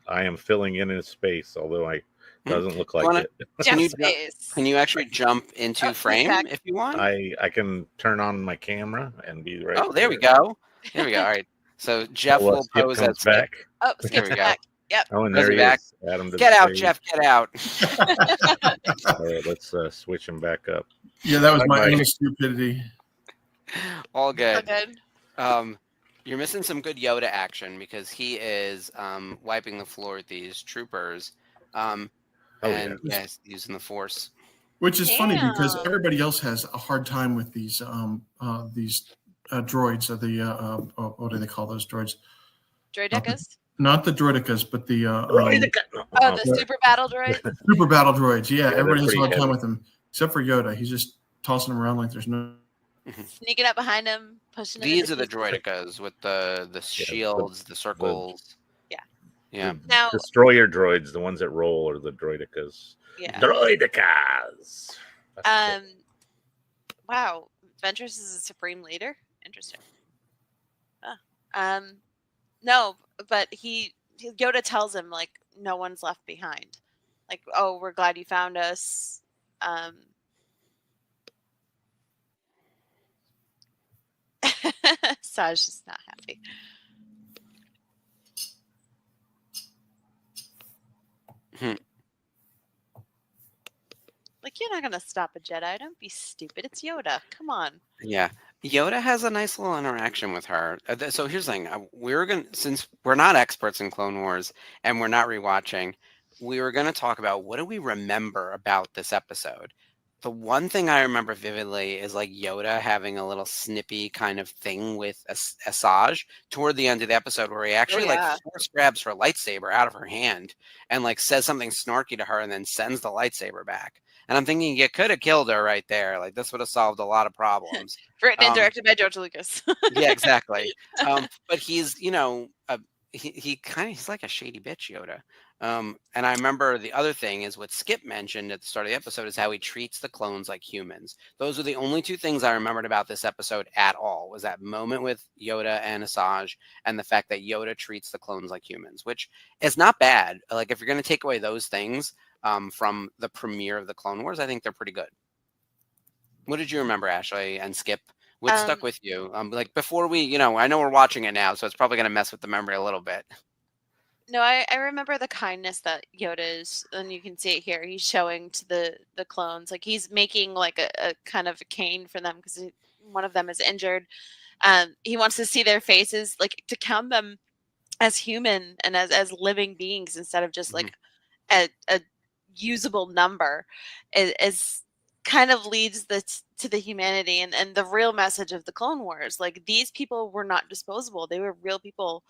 I am filling in his space, although I Hmm. doesn't look like Wanna- it. Can you Jeff ju- Space. Can you actually jump into Oh, he's frame back. if you want? I can turn on my camera and be right. Oh, there we go. There we go. All right. So Jeff will Skip pose as comes Skip. back. Oh, There Skip's we go. back. Oh, and Goes there he back. is. Adam to Get the out, stage. Jeff. Get out. All right, let's switch him back up. Yeah, that was my Bye-bye. own stupidity. All So good. good. You're missing some good Yoda action because he is wiping the floor with these troopers. And yeah. yes, using the Force. Which is funny because Damn. everybody else has a hard time with these droids. What do they call those droids? Droidecas? Not the droidicas, but the Oh, the super battle droid? super battle droids. Yeah, they're everybody has a pretty hard time heavy. with them, except for Yoda. He's just tossing them around like there's no. Sneaking up behind him, pushing him. These into are the pieces. droidicas with the shields, the circles. Yeah. Yeah. Now, Destroyer droids, the ones that roll, are the droidicas. yeah. Droidicas. That's it. Wow. Ventress is a supreme leader? Interesting. No, but Yoda tells him, like, no one's left behind. Like, oh, we're glad you found us. Saj is not happy. Hmm. Like, you're not going to stop a Jedi. Don't be stupid. It's Yoda. Come on. Yeah. Yoda has a nice little interaction with her. So here's the thing: since we're not experts in Clone Wars and we're not rewatching, we were gonna talk about what do we remember about this episode. The one thing I remember vividly is like Yoda having a little snippy kind of thing with Asajj toward the end of the episode, where he actually like yeah. force grabs her lightsaber out of her hand and like says something snarky to her and then sends the lightsaber back. And I'm thinking you could have killed her right there. Like this would have solved a lot of problems. Written and Um, directed by George Lucas. yeah, exactly. But he's, you know, he's like a shady bitch, Yoda. And I remember the other thing is what Skip mentioned at the start of the episode is how he treats the clones like humans. Those are the only two things I remembered about this episode at all, was that moment with Yoda and Asajj and the fact that Yoda treats the clones like humans, which is not bad. Like if you're going to take away those things from the premiere of the Clone Wars, I think they're pretty good. What did you remember, Ashley and Skip? What stuck with you? Like before we, you know, I know we're watching it now, so it's probably going to mess with the memory a little bit. No, I remember the kindness that Yoda is, and you can see it here. He's showing to the clones, like he's making like a kind of a cane for them because one of them is injured. He wants to see their faces, like to count them as human and as living beings instead of just like a usable number. Is kind of leads to the humanity and the real message of the Clone Wars. Like these people were not disposable; they were real people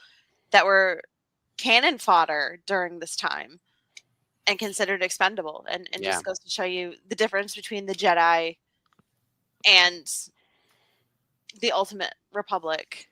that were cannon fodder during this time and considered expendable, and just goes to show you the difference between the Jedi and the ultimate Republic.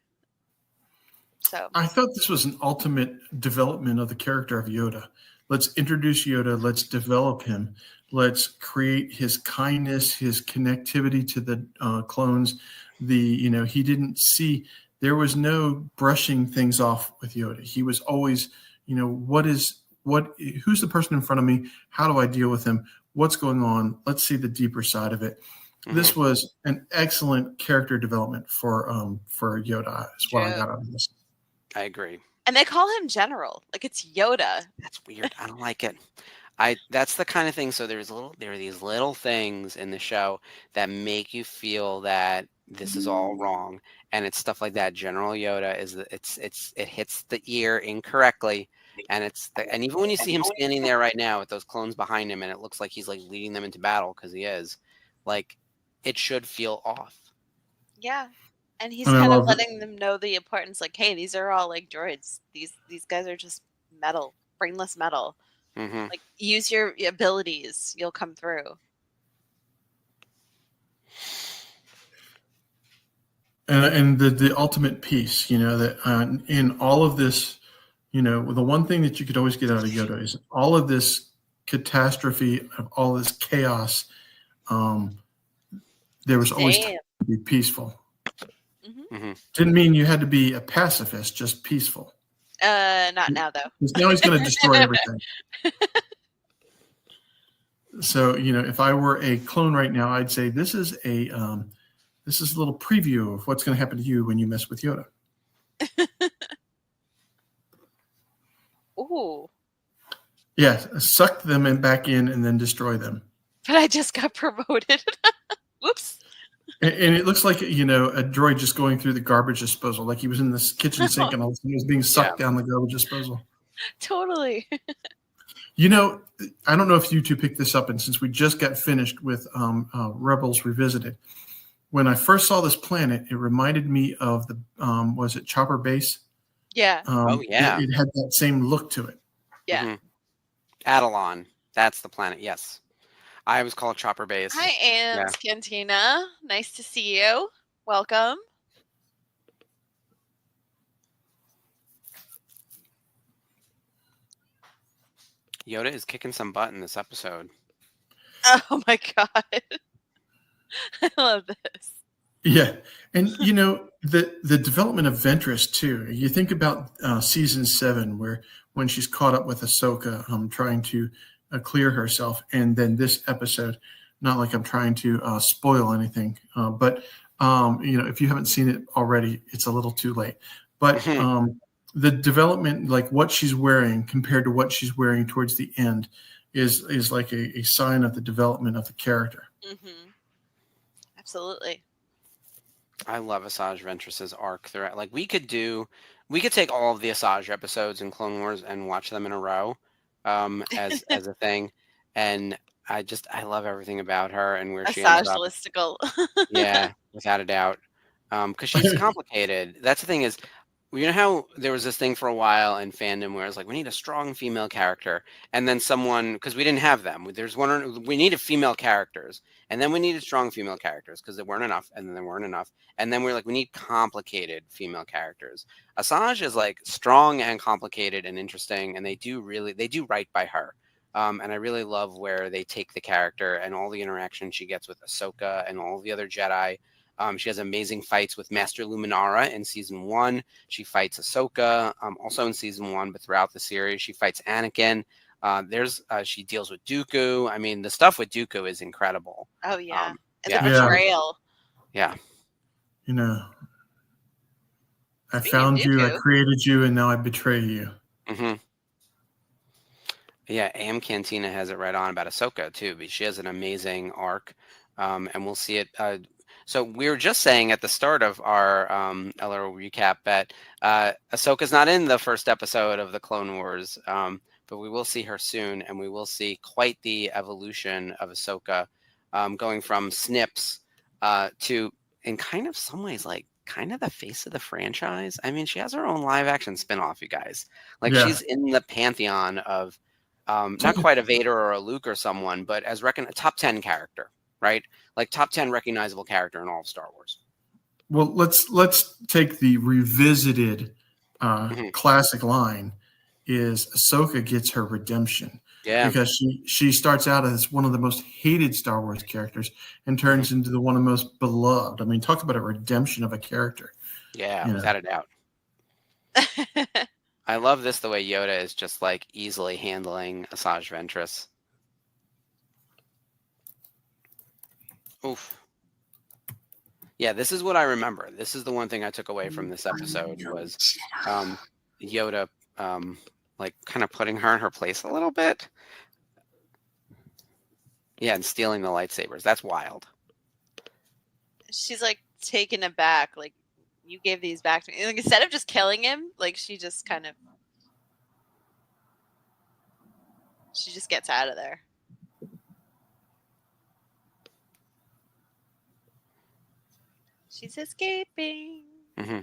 So I thought this was an ultimate development of the character of Yoda. Let's introduce Yoda. Let's develop him. Let's create his kindness, his connectivity to the clones. He didn't see. There was no brushing things off with Yoda. He was always, who's the person in front of me? How do I deal with him? What's going on? Let's see the deeper side of it. Mm-hmm. This was an excellent character development for Yoda. Is what I got out of this. I agree. And they call him General, like it's Yoda. That's weird. I don't like it. That's the kind of thing. So there are these little things in the show that make you feel that this is all wrong, and it's stuff like that. General Yoda it hits the ear incorrectly, and and even when you see him standing there right now with those clones behind him, and it looks like he's like leading them into battle because he is, like, it should feel off. Yeah, and he's kind of letting them know the importance. Like, hey, these are all like droids. These guys are just metal, brainless metal. Mm-hmm. Like, use your abilities, you'll come through. And the ultimate piece, that in all of this, the one thing that you could always get out of Yoda is all of this catastrophe, of all this chaos. There was always time to be peaceful. Mm-hmm. Mm-hmm. Didn't mean you had to be a pacifist, just peaceful. Not now though. Now he's going to destroy everything. So, if I were a clone right now, I'd say this is a little preview of what's going to happen to you when you mess with Yoda. Ooh. Yeah, suck them back in and then destroy them. But I just got promoted. Whoops. And it looks like, a droid just going through the garbage disposal, like he was in this kitchen sink and he was being sucked down the garbage disposal. Totally. I don't know if you two picked this up, and since we just got finished with Rebels Revisited, when I first saw this planet, it reminded me of the, was it Chopper Base? Yeah. It had that same look to it. Yeah. Mm-hmm. Adelon. That's the planet. Yes. I was called Chopper Base. Hi, Aunt Cantina. Nice to see you. Welcome. Yoda is kicking some butt in this episode. Oh my god. I love this. Yeah. And the development of Ventress too. You think about season 7, when she's caught up with Ahsoka, trying to clear herself, and then this episode, not like I'm trying to spoil anything, but if you haven't seen it already, it's a little too late. But the development, like what she's wearing compared to what she's wearing towards the end, is like a sign of the development of the character. Mm-hmm. Absolutely. I love Asajj Ventress's arc throughout. Like we could take all of the Asajj episodes in Clone Wars and watch them in a row, as a thing. And I love everything about her and where she ends Asajj up. listicle. Yeah, without a doubt. Because she's complicated. That's the thing is, you know how there was this thing for a while in fandom where it's like we need a strong female character, and then someone, because we didn't have them. We needed female characters, and then we needed strong female characters because there weren't enough, and then there weren't enough, and then we're like we need complicated female characters. Asajj is like strong and complicated and interesting, and they do right by her. And I really love where they take the character and all the interaction she gets with Ahsoka and all the other Jedi. She has amazing fights with Master Luminara in season 1. She fights Ahsoka also in season 1, but throughout the series, she fights Anakin. She deals with Dooku. I mean, the stuff with Dooku is incredible. Oh yeah, and yeah. the betrayal. Yeah. You know, I Speaking of found you, I Dooku. created you, and now I betray you. Mm-hmm. Yeah, AM Cantina has it right on about Ahsoka too, because she has an amazing arc, and we'll see it. So we were just saying at the start of our LRO recap that Ahsoka's not in the first episode of the Clone Wars, but we will see her soon, and we will see quite the evolution of Ahsoka, going from Snips to, in kind of some ways, like kind of the face of the franchise. I mean, she has her own live action spinoff, you guys. Like Yeah. she's in the pantheon of not quite a Vader or a Luke or someone, but as a top 10 character, right? Like top 10 recognizable character in all of Star Wars. Well, let's take the revisited classic line is Ahsoka gets her redemption. Yeah. Because she starts out as one of the most hated Star Wars characters and turns into the one of the most beloved. I mean, talk about a redemption of a character. Yeah, You know. without a doubt. I love this, the way Yoda is just like easily handling Asajj Ventress. Oof. Yeah, this is what I remember. This is the one thing I took away from this episode was Yoda like kind of putting her in her place a little bit. Yeah, and stealing the lightsabers. That's wild. She's like taken aback, like you gave these back to me. Like, instead of just killing him, like she just gets out of there. She's escaping. Mm-hmm.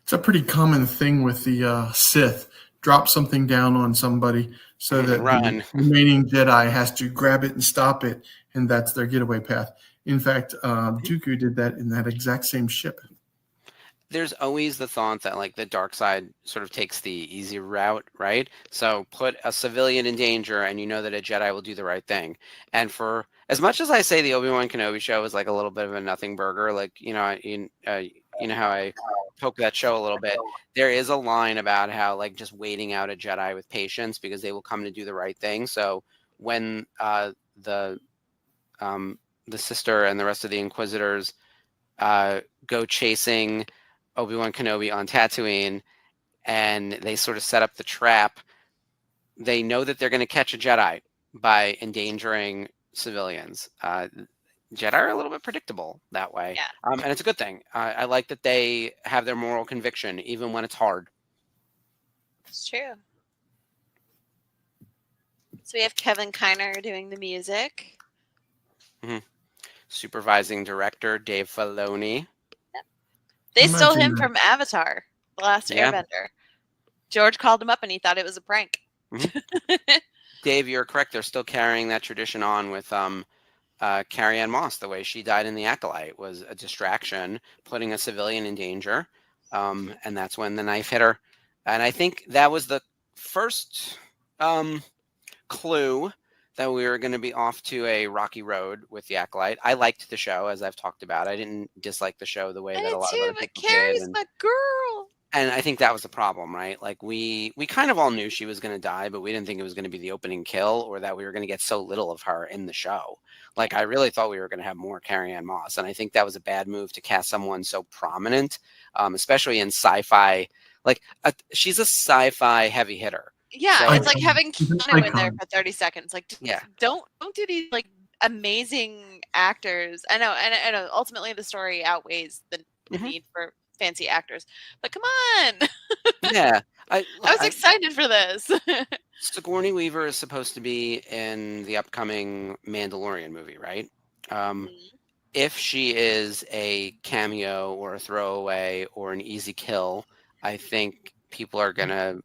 It's a pretty common thing with the Sith. Drop something down on somebody so that Run. the remaining Jedi has to grab it and stop it, and that's their getaway path. In fact, Dooku did that in that exact same ship. There's always the thought that like the dark side sort of takes the easy route, right? So put a civilian in danger and you know that a Jedi will do the right thing. And for as much as I say the Obi-Wan Kenobi show is like a little bit of a nothing burger, like, you know how I poke that show a little bit, there is a line about how like just waiting out a Jedi with patience because they will come to do the right thing. So when the sister and the rest of the Inquisitors go chasing Obi-Wan Kenobi on Tatooine and they sort of set up the trap, they know that they're going to catch a Jedi by endangering civilians. Jedi are a little bit predictable that way. Yeah. And it's a good thing. I like that they have their moral conviction even when it's hard. It's true. So we have Kevin Kiner doing the music. Mm-hmm. Supervising director Dave Filoni. They stole him Imagine from Avatar, The Last Yeah. Airbender. George called him up and he thought it was a prank. Dave, you're correct. They're still carrying that tradition on with Carrie-Anne Moss. The way she died in The Acolyte was a distraction, putting a civilian in danger. And that's when the knife hit her. And I think that was the first clue that we were going to be off to a rocky road with The Acolyte. I liked the show, as I've talked about. I didn't dislike the show the way I that did a lot too, of other but people Carrie's did. my girl. And I think that was the problem, right? Like we kind of all knew she was going to die, but we didn't think it was going to be the opening kill or that we were going to get so little of her in the show. Like I really thought we were going to have more Carrie-Anne Moss. And I think that was a bad move to cast someone so prominent, especially in sci-fi. Like she's a sci-fi heavy hitter. Yeah, So- it's like having Keanu in there icon. for 30 seconds. Like, Yeah. don't do these like amazing actors. I know. Ultimately, the story outweighs the Mhm. need for fancy actors. But come on, Yeah, I was excited for this. Sigourney Weaver is supposed to be in the upcoming Mandalorian movie, right? Um, Mhm. if she is a cameo or a throwaway or an easy kill, I think people are gonna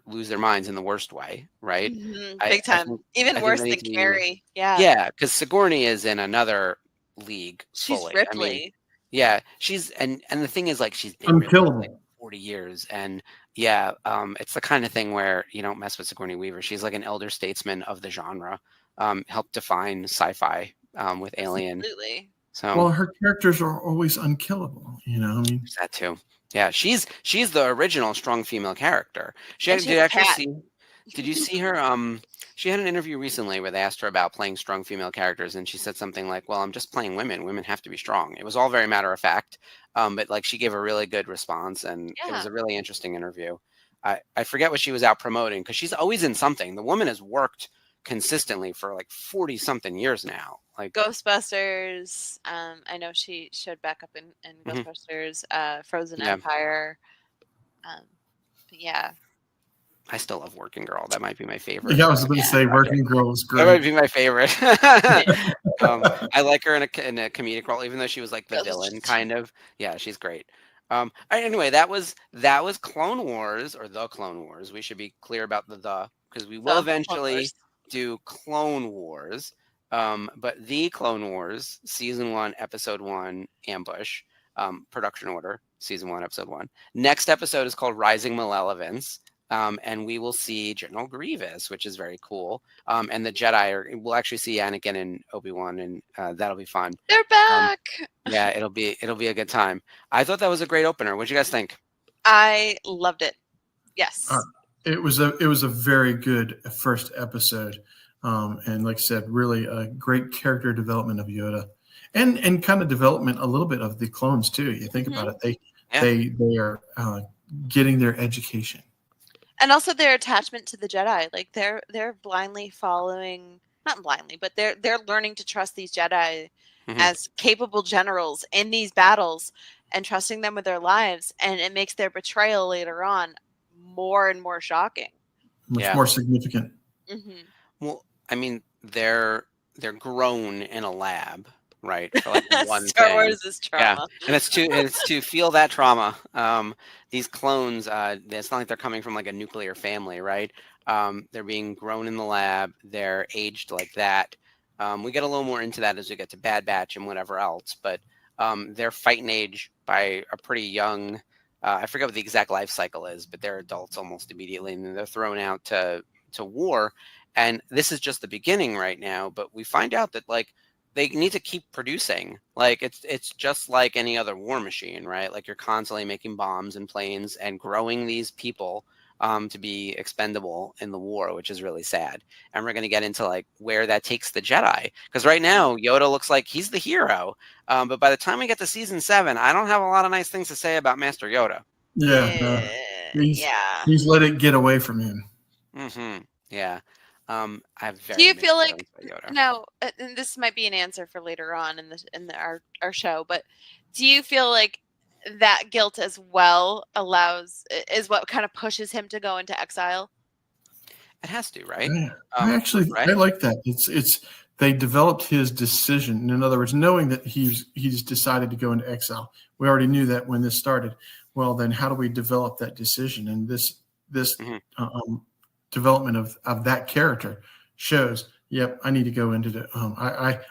lose their minds in the worst way, right? I, Big I time. think Even I think worse there than needs to be, Carrie. Yeah, yeah, because Sigourney is in another league she's fully. I mean, Ripley. yeah, she's and the thing is, like, she's been Ripley like Unkillable. 40 years, and yeah, it's the kind of thing where you don't mess with Sigourney Weaver. She's like an elder statesman of the genre, helped define sci-fi with Alien. Absolutely. So Well, her characters are always unkillable. I mean, there's that too. Yeah, she's the original strong female character. And she Did has you a actually cat. see? Did you see her? She had an interview recently where they asked her about playing strong female characters, and she said something like, "Well, I'm just playing women. Women have to be strong." It was all very matter of fact, but like she gave a really good response, and it was Yeah. a really interesting interview. I forget what she was out promoting because she's always in something. The woman has worked consistently for like 40 something years now. Like, Ghostbusters. I know she showed back up in mhm, Ghostbusters. Frozen yeah, Empire. But yeah. I still love Working Girl. That might be my favorite. yeah, I was going to Yeah. say Working Girl is That might great. be my favorite. I like her in a comedic role, even though she was like the villain, kind of. Yeah, she's great. Anyway, that was Clone Wars or the Clone Wars. We should be clear about the because we will The Clone eventually Wars. do Clone Wars. But the Clone Wars, season 1, episode 1, Ambush, production order, season 1, episode 1. Next episode is called Rising Malevolence. And we will see General Grievous, which is very cool. And the Jedi we'll actually see Anakin and Obi-Wan, and that'll be fun. They're Um, back. yeah, it'll be a good time. I thought that was a great opener. What'd you guys think? I loved it. Yes. It was a very good first episode, and like I said, really a great character development of Yoda, and kind of development a little bit of the clones too. You think about it, Yeah. they are getting their education. And also their attachment to the Jedi. Like they're blindly following, not blindly, but they're learning to trust these Jedi Mhm. as capable generals in these battles and trusting them with their lives, and it makes their betrayal later on more and more shocking. Much Yeah. more significant. Hmm. Well, I mean, they're grown in a lab, right? For like one Star thing. Wars is Yeah, trauma. and it's to feel that trauma. These clones, it's not like they're coming from like a nuclear family, right? They're being grown in the lab. They're aged like that. We get a little more into that as we get to Bad Batch and whatever else, but they're fighting age by a pretty young. I forget what the exact life cycle is, but they're adults almost immediately, and then they're thrown out to war. And this is just the beginning right now, but we find out that like they need to keep producing. Like it's just like any other war machine, right? Like you're constantly making bombs and planes and growing these people to be expendable in the war, which is really sad. And we're going to get into like where that takes the Jedi, because right now Yoda looks like he's the hero, but by the time we get to season 7, I don't have a lot of nice things to say about Master Yoda. Yeah, he's Yeah. he's let it get away from him. Yeah. I have very Do you mixed feel like feelings about Yoda. now? And this might be an answer for later on our show, but do you feel like that guilt as well is what kind of pushes him to go into exile? It has to, right? Yeah. I right? like that. It's they developed his decision. In other words, knowing that he's decided to go into exile. We already knew that when this started. Well, then how do we develop that decision? And this Mhm. development of that character shows. Yep, I need to go into the.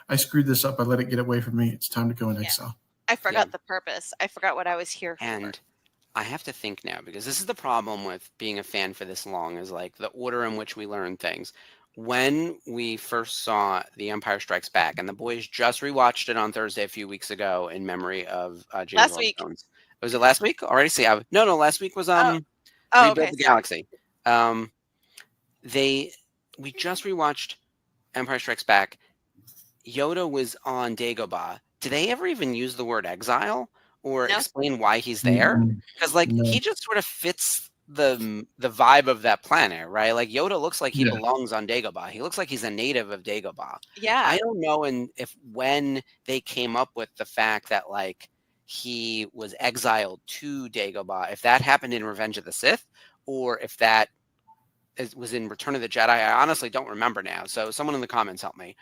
I screwed this up. I let it get away from me. It's time to go in exile. I forgot the purpose. I forgot what I was here for. And I have to think now, because this is the problem with being a fan for this long, is like the order in which we learn things. When we first saw The Empire Strikes Back, and the boys just rewatched it on Thursday a few weeks ago in memory of James Last Earl week. Jones. Was it last week already? See, no, last week was Oh, Rebuild okay. the Sorry. Galaxy. We just rewatched Empire Strikes Back. Yoda was on Dagobah. Do they ever even use the word exile or No. explain why he's there? Because like No. he just sort of fits the vibe of that planet, right? Like Yoda looks like he Yeah. belongs on Dagobah. He looks like he's a native of Dagobah. Yeah. I don't know if when they came up with the fact that like he was exiled to Dagobah, if that happened in Revenge of the Sith, or if that was in Return of the Jedi. I honestly don't remember now. So someone in the comments help me.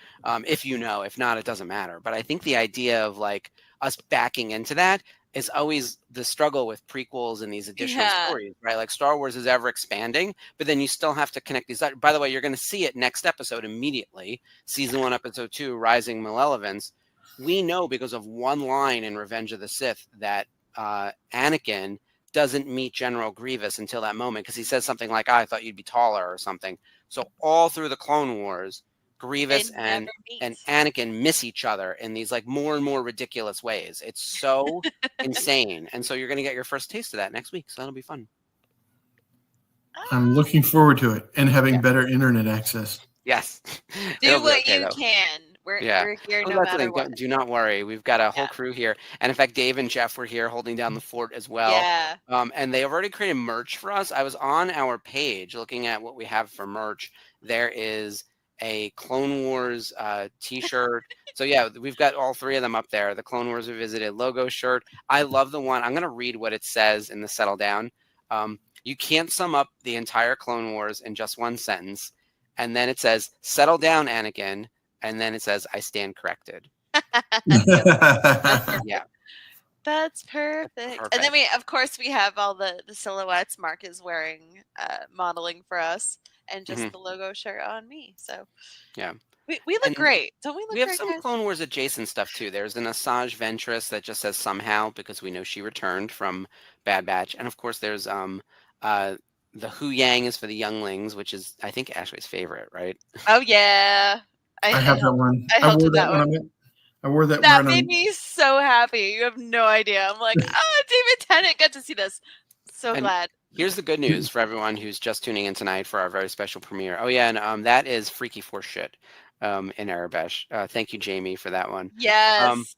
If you know, if not, it doesn't matter. But I think the idea of like us backing into that is always the struggle with prequels and these additional Yeah. stories, right? Like Star Wars is ever expanding, but then you still have to connect these. By the way, you're going to see it next episode immediately. Season 1, Episode 2, Rising Malevolence. We know because of one line in Revenge of the Sith that Anakin doesn't meet General Grievous until that moment because he says something like, I thought you'd be taller or something. So all through the Clone Wars, Grievous and Anakin miss each other in these like more and more ridiculous ways. It's so insane. And so you're going to get your first taste of that next week. So that'll be fun. I'm looking forward to it and having better internet access. Yes. Do what you can. We're here no matter what. Do not worry. We've got a whole crew here. And in fact, Dave and Jeff were here holding down the fort as well. Yeah. And they have already created merch for us. I was on our page looking at what we have for merch. There is a Clone Wars t-shirt. So yeah, we've got all three of them up there. The Clone Wars Revisited logo shirt. I love the one. I'm going to read what it says in the Settle Down. You can't sum up the entire Clone Wars in just one sentence. And then it says, settle down, Anakin. And then it says, I stand corrected. Yeah. That's perfect. And then we have all the silhouettes Mark is wearing, modeling for us, and just the logo shirt on me. So yeah, we look great. Don't we look great? We have some guys? Clone Wars adjacent stuff too. There's an Asajj Ventress that just says somehow because we know she returned from Bad Batch. And of course there's the Hu Yang is for the younglings, which is I think Ashley's favorite, right? Oh yeah. I have that one. I wore that one. I wore that. That made me so happy. You have no idea. I'm like, David Tennant got to see this. So glad. Here's the good news for everyone who's just tuning in tonight for our very special premiere. Oh yeah, and that is Freaky Force Shit in Arabesh. Thank you, Jamie, for that one. Yes.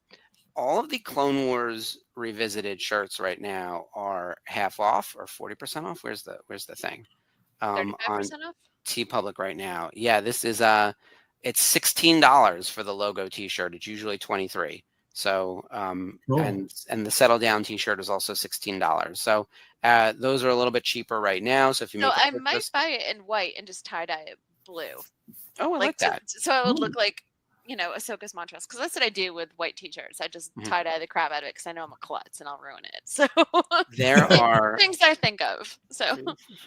All of the Clone Wars Revisited shirts right now are half off or 40% off. Where's the thing? 35% off? TeePublic right now. Yeah, this is it's $16 for the logo t-shirt. It's usually $23. So cool. and the Settle Down t-shirt is also $16. So those are a little bit cheaper right now. So if you make I might buy it in white and just tie-dye it blue. Oh, I like that. So it would look like, Ahsoka's Montrose. Because that's what I do with white t-shirts. I just tie-dye the crap out of it because I know I'm a klutz and I'll ruin it. So there are things I think of. So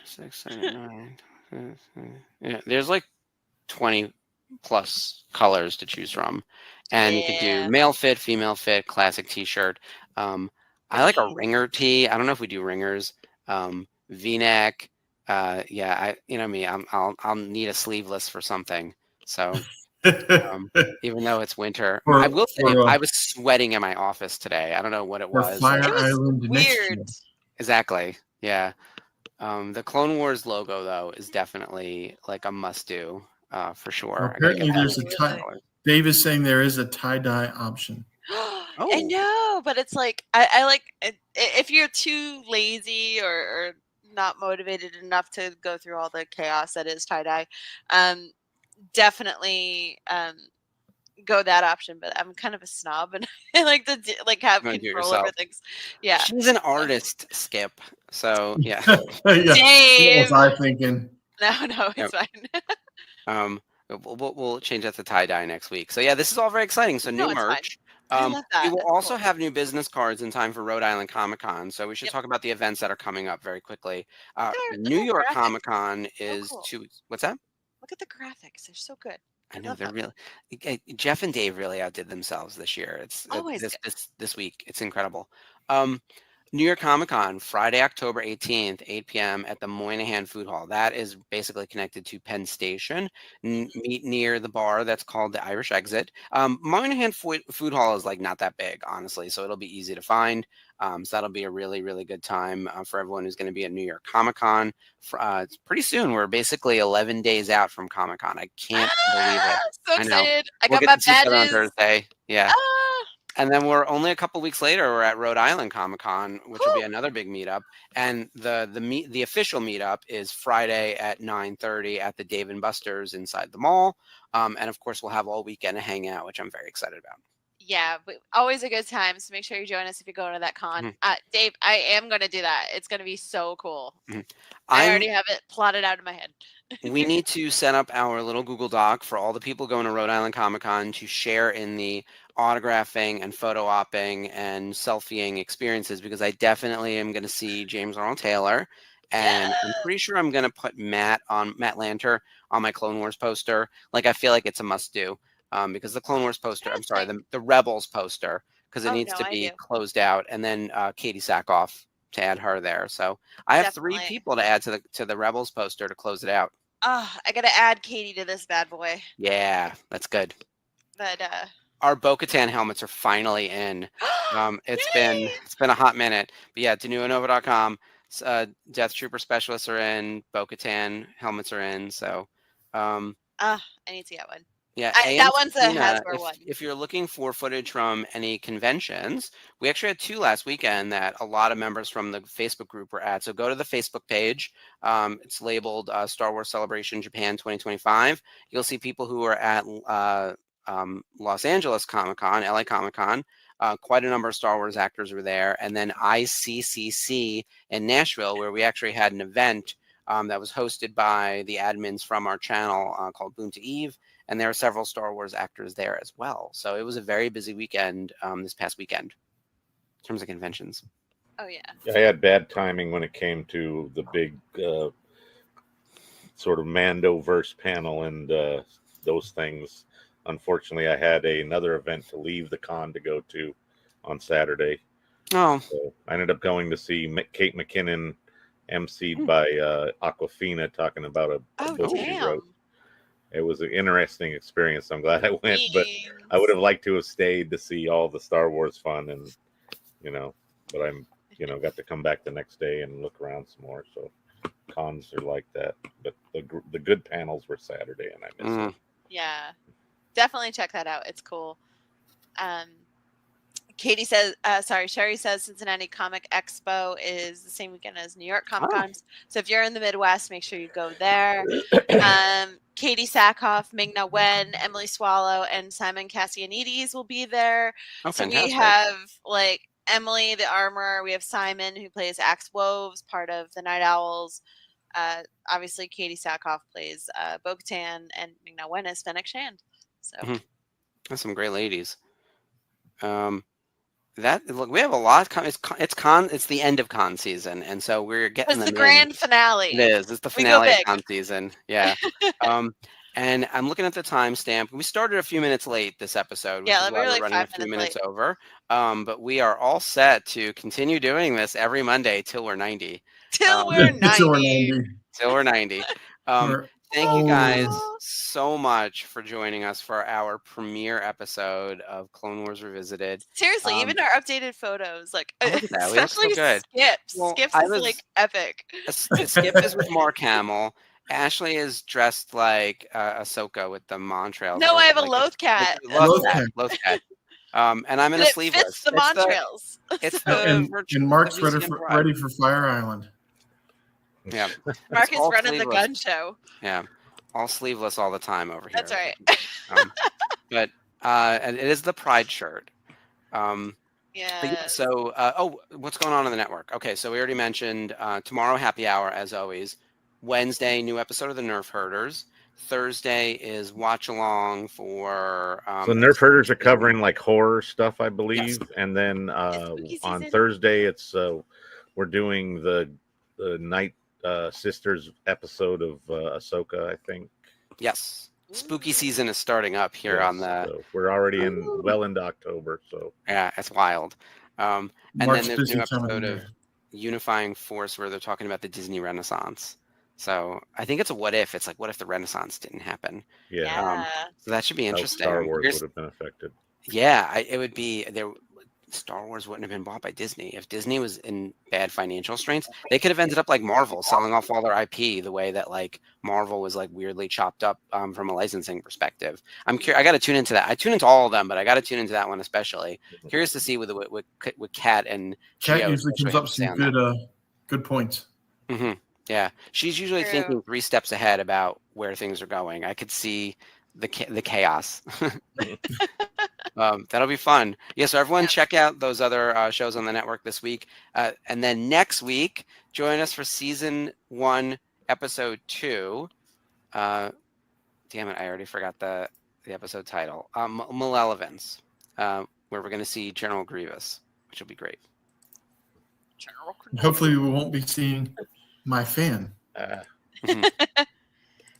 6, 7, 9. Yeah, there's like 20 plus colors to choose from, and you could do male fit, female fit, classic t-shirt. I like a ringer tee. I don't know if we do ringers. V-neck. Yeah, I'll need a sleeveless for something. So even though it's winter, I will say I was sweating in my office today. I don't know what it was. Fire it was Island weird. Exactly. Yeah. The Clone Wars logo though is definitely like a must-do for sure. Well, apparently, there's a tie. Dave is saying there is a tie-dye option. I know, but it's like I like if you're too lazy or not motivated enough to go through all the chaos that is tie-dye, definitely go that option. But I'm kind of a snob and I like to have control over things. Yeah, she's an artist, Skip. So yeah, Dave. What was I thinking? No, it's fine. We'll change that to tie-dye next week. So yeah, this is all very exciting. So new merch. We will also have new business cards in time for Rhode Island Comic Con. So we should talk about the events that are coming up very quickly. New York Comic Con is 2 weeks. What's that? Look at the graphics; they're so good. I know they're really. Jeff and Dave really outdid themselves this year. It's always this week. It's incredible. New York Comic Con, Friday, October 18th, 8 p.m. at the Moynihan Food Hall. That is basically connected to Penn Station. Meet near the bar that's called the Irish Exit. Moynihan Food Hall is like not that big, honestly, so it'll be easy to find. So that'll be a really, really good time for everyone who's going to be at New York Comic Con. It's pretty soon. We're basically 11 days out from Comic Con. I can't believe it. So excited! I got my badges on Thursday. Yeah. And then we're only a couple weeks later, we're at Rhode Island Comic Con, which will be another big meetup. And the official meetup is Friday at 9:30 at the Dave and Buster's inside the mall. And of course, we'll have all weekend to hang out, which I'm very excited about. Yeah, but always a good time. So make sure you join us if you go to that con. Dave, I am going to do that. It's going to be so cool. I already have it plotted out in my head. We need to set up our little Google Doc for all the people going to Rhode Island Comic Con to share in the autographing and photo opping and selfieing experiences, because I definitely am going to see James Earl Taylor, and I'm pretty sure I'm going to put Matt Lanter on my Clone Wars poster. Like, I feel like it's a must do, because the Clone Wars poster, I'm sorry, the Rebels poster, because it needs to be closed out, and then Katie Sackhoff to add her there. So I have 3 people to add to the Rebels poster to close it out. Oh, I got to add Katie to this bad boy. Yeah, that's good. But our Bo-Katan helmets are finally in. It's been a hot minute, but yeah, DeNuoNova.com. Death Trooper specialists are in. Bo-Katan helmets are in. So, I need to get one. Yeah, that one's a Hasbro one. If you're looking for footage from any conventions, we actually had 2 last weekend that a lot of members from the Facebook group were at. So go to the Facebook page. It's labeled Star Wars Celebration Japan 2025. You'll see people who are at Los Angeles Comic Con, LA Comic Con. Quite a number of Star Wars actors were there. And then ICCC in Nashville, where we actually had an event that was hosted by the admins from our channel called Boon to Eve. And there are several Star Wars actors there as well. So it was a very busy weekend this past weekend in terms of conventions. Oh, yeah. I had bad timing when it came to the big sort of Mandoverse panel and those things. Unfortunately, I had another event to leave the con to go to on Saturday. Oh. So I ended up going to see Kate McKinnon emceed by Aquafina talking about a book she wrote. It was an interesting experience. I'm glad I went, but I would have liked to have stayed to see all the Star Wars fun, and but I'm got to come back the next day and look around some more. So cons are like that, but the good panels were Saturday, and I missed it. Yeah, definitely check that out. It's cool. Katie says, Sherry says Cincinnati Comic Expo is the same weekend as New York Comic Con. So if you're in the Midwest, make sure you go there. Katie Sackhoff, Ming-Na Wen, Emily Swallow, and Simon Cassianides will be there. Oh, so fantastic. we have like Emily the Armor. We have Simon, who plays Axe Woves, part of the Night Owls. Obviously, Katie Sackhoff plays Bo-Katan, and Ming-Na Wen is Fennec Shand. So that's some great ladies. Look, we have a lot. It's the end of con season, and so we're getting the grand finale. It is. It's the finale of con season. Yeah. And I'm looking at the timestamp. We started a few minutes late this episode. Which is why we're like running a few minutes over. But we are all set to continue doing this every Monday till we're 90. Till we're 90. Till we're 90. Thank you guys so much for joining us for our premiere episode of Clone Wars Revisited. Seriously, even our updated photos, like especially so Skip's. Well, Skip's is like epic. Skip is with Mark Hamill. Ashley is dressed like Ahsoka with the Montrails. No, I have a Lothcat. Lothcat. And I'm in a sleeveless. It fits the Montrails. It's and Mark's ready for Fire Island. Yeah, Mark is running the gun show. Yeah, all sleeveless all the time over here. That's right. But and it is the Pride shirt. Yeah. So, what's going on the network? Okay, so we already mentioned tomorrow happy hour as always. Wednesday, new episode of the Nerf Herders. Thursday is watch along for. So Nerf Herders are covering like horror stuff, I believe, yes. And then on Thursday it's we're doing the Night Sisters episode of Ahsoka, I think. Yes, spooky season is starting up here on the. So we're already into October, so yeah, it's wild. And Mark's then there's a new busy episode of Unifying Force where they're talking about the Disney Renaissance. So I think it's a what if. It's like, what if the Renaissance didn't happen? Yeah. So that should be interesting. How Star Wars would have been affected. Yeah, it would be there. Star Wars wouldn't have been bought by Disney. If Disney was in bad financial straits, they could have ended up like Marvel, selling off all their IP the way that like Marvel was like weirdly chopped up from a licensing perspective. I'm curious. I got to tune into that. I tune into all of them, but I got to tune into that one especially. Curious to see with Kat and Kat Gio usually comes especially up have to say some on that. good points. Mm-hmm. Yeah, she's usually True. thinking 3 steps ahead about where things are going. I could see the chaos. That'll be fun. Yeah, so everyone check out those other shows on the network this week. And then next week, join us for season 1, episode 2. Damn it, I already forgot the episode title. Malevolence, where we're going to see General Grievous, which will be great. Hopefully, we won't be seeing my fan.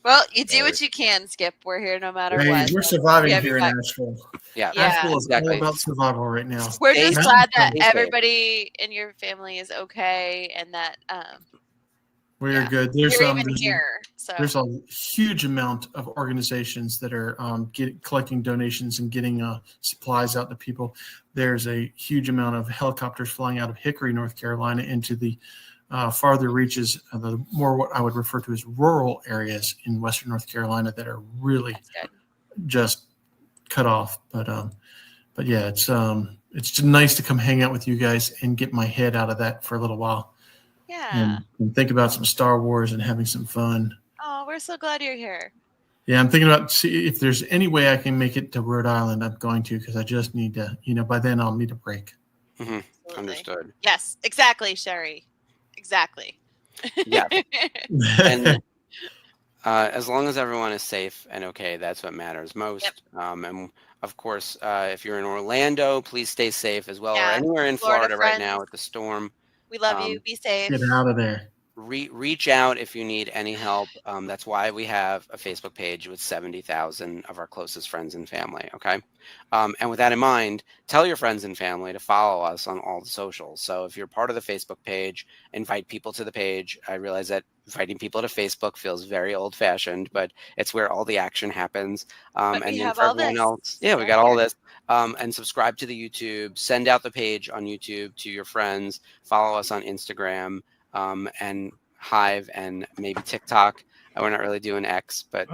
Well, you do what you can, Skip. We're here no matter Hey, what. we're surviving Yeah, here in back. Asheville. Yeah, Asheville is exactly. all about survival right now. We're just Stay glad that safe. everybody in your family is okay and that We're good. you're even here. So There's a huge amount of organizations that are collecting donations and getting supplies out to people. There's a huge amount of helicopters flying out of Hickory, North Carolina, into the farther reaches, the more what I would refer to as rural areas in Western North Carolina that are really just cut off. But yeah, it's just nice to come hang out with you guys and get my head out of that for a little while. yeah. And think about some Star Wars and having some fun. Oh, we're so glad you're here. Yeah, I'm thinking about see if there's any way I can make it to Rhode Island. I'm going to because I just need to, by then I'll need a break. Mm-hmm. Absolutely. Understood. Yes, exactly, Sherry. Exactly. Yeah. And as long as everyone is safe and okay, that's what matters most. Yep. And of course, if you're in Orlando, please stay safe as well, or Yeah, anywhere in Florida Florida right now friends. with the storm. We love you. Be safe. Get out of there. Reach out if you need any help. That's why we have a Facebook page with 70,000 of our closest friends and family. Okay. And with that in mind, tell your friends and family to follow us on all the socials. So if you're part of the Facebook page, invite people to the page. I realize that inviting people to Facebook feels very old fashioned, but it's where all the action happens. But we And then have for all everyone this. else, we Right got all here. this. And subscribe to the YouTube, send out the page on YouTube to your friends, follow us on Instagram. And Hive and maybe TikTok. We're not really doing X, but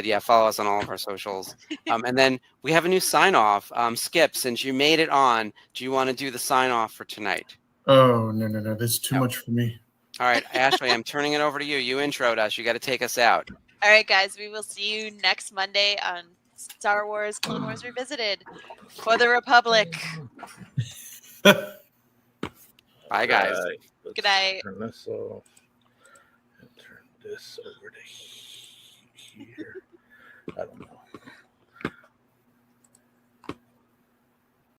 yeah, follow us on all of our socials. And then we have a new sign off. Skip, since you made it on, do you want to do the sign off for tonight? Oh, no. That's too much for me. All right, Ashley, I'm turning it over to you. You introed us. You got to take us out. All right, guys. We will see you next Monday on Star Wars Clone Wars Revisited for the Republic. Bye, guys. Good night. Turn this off and turn this over to here. I don't know.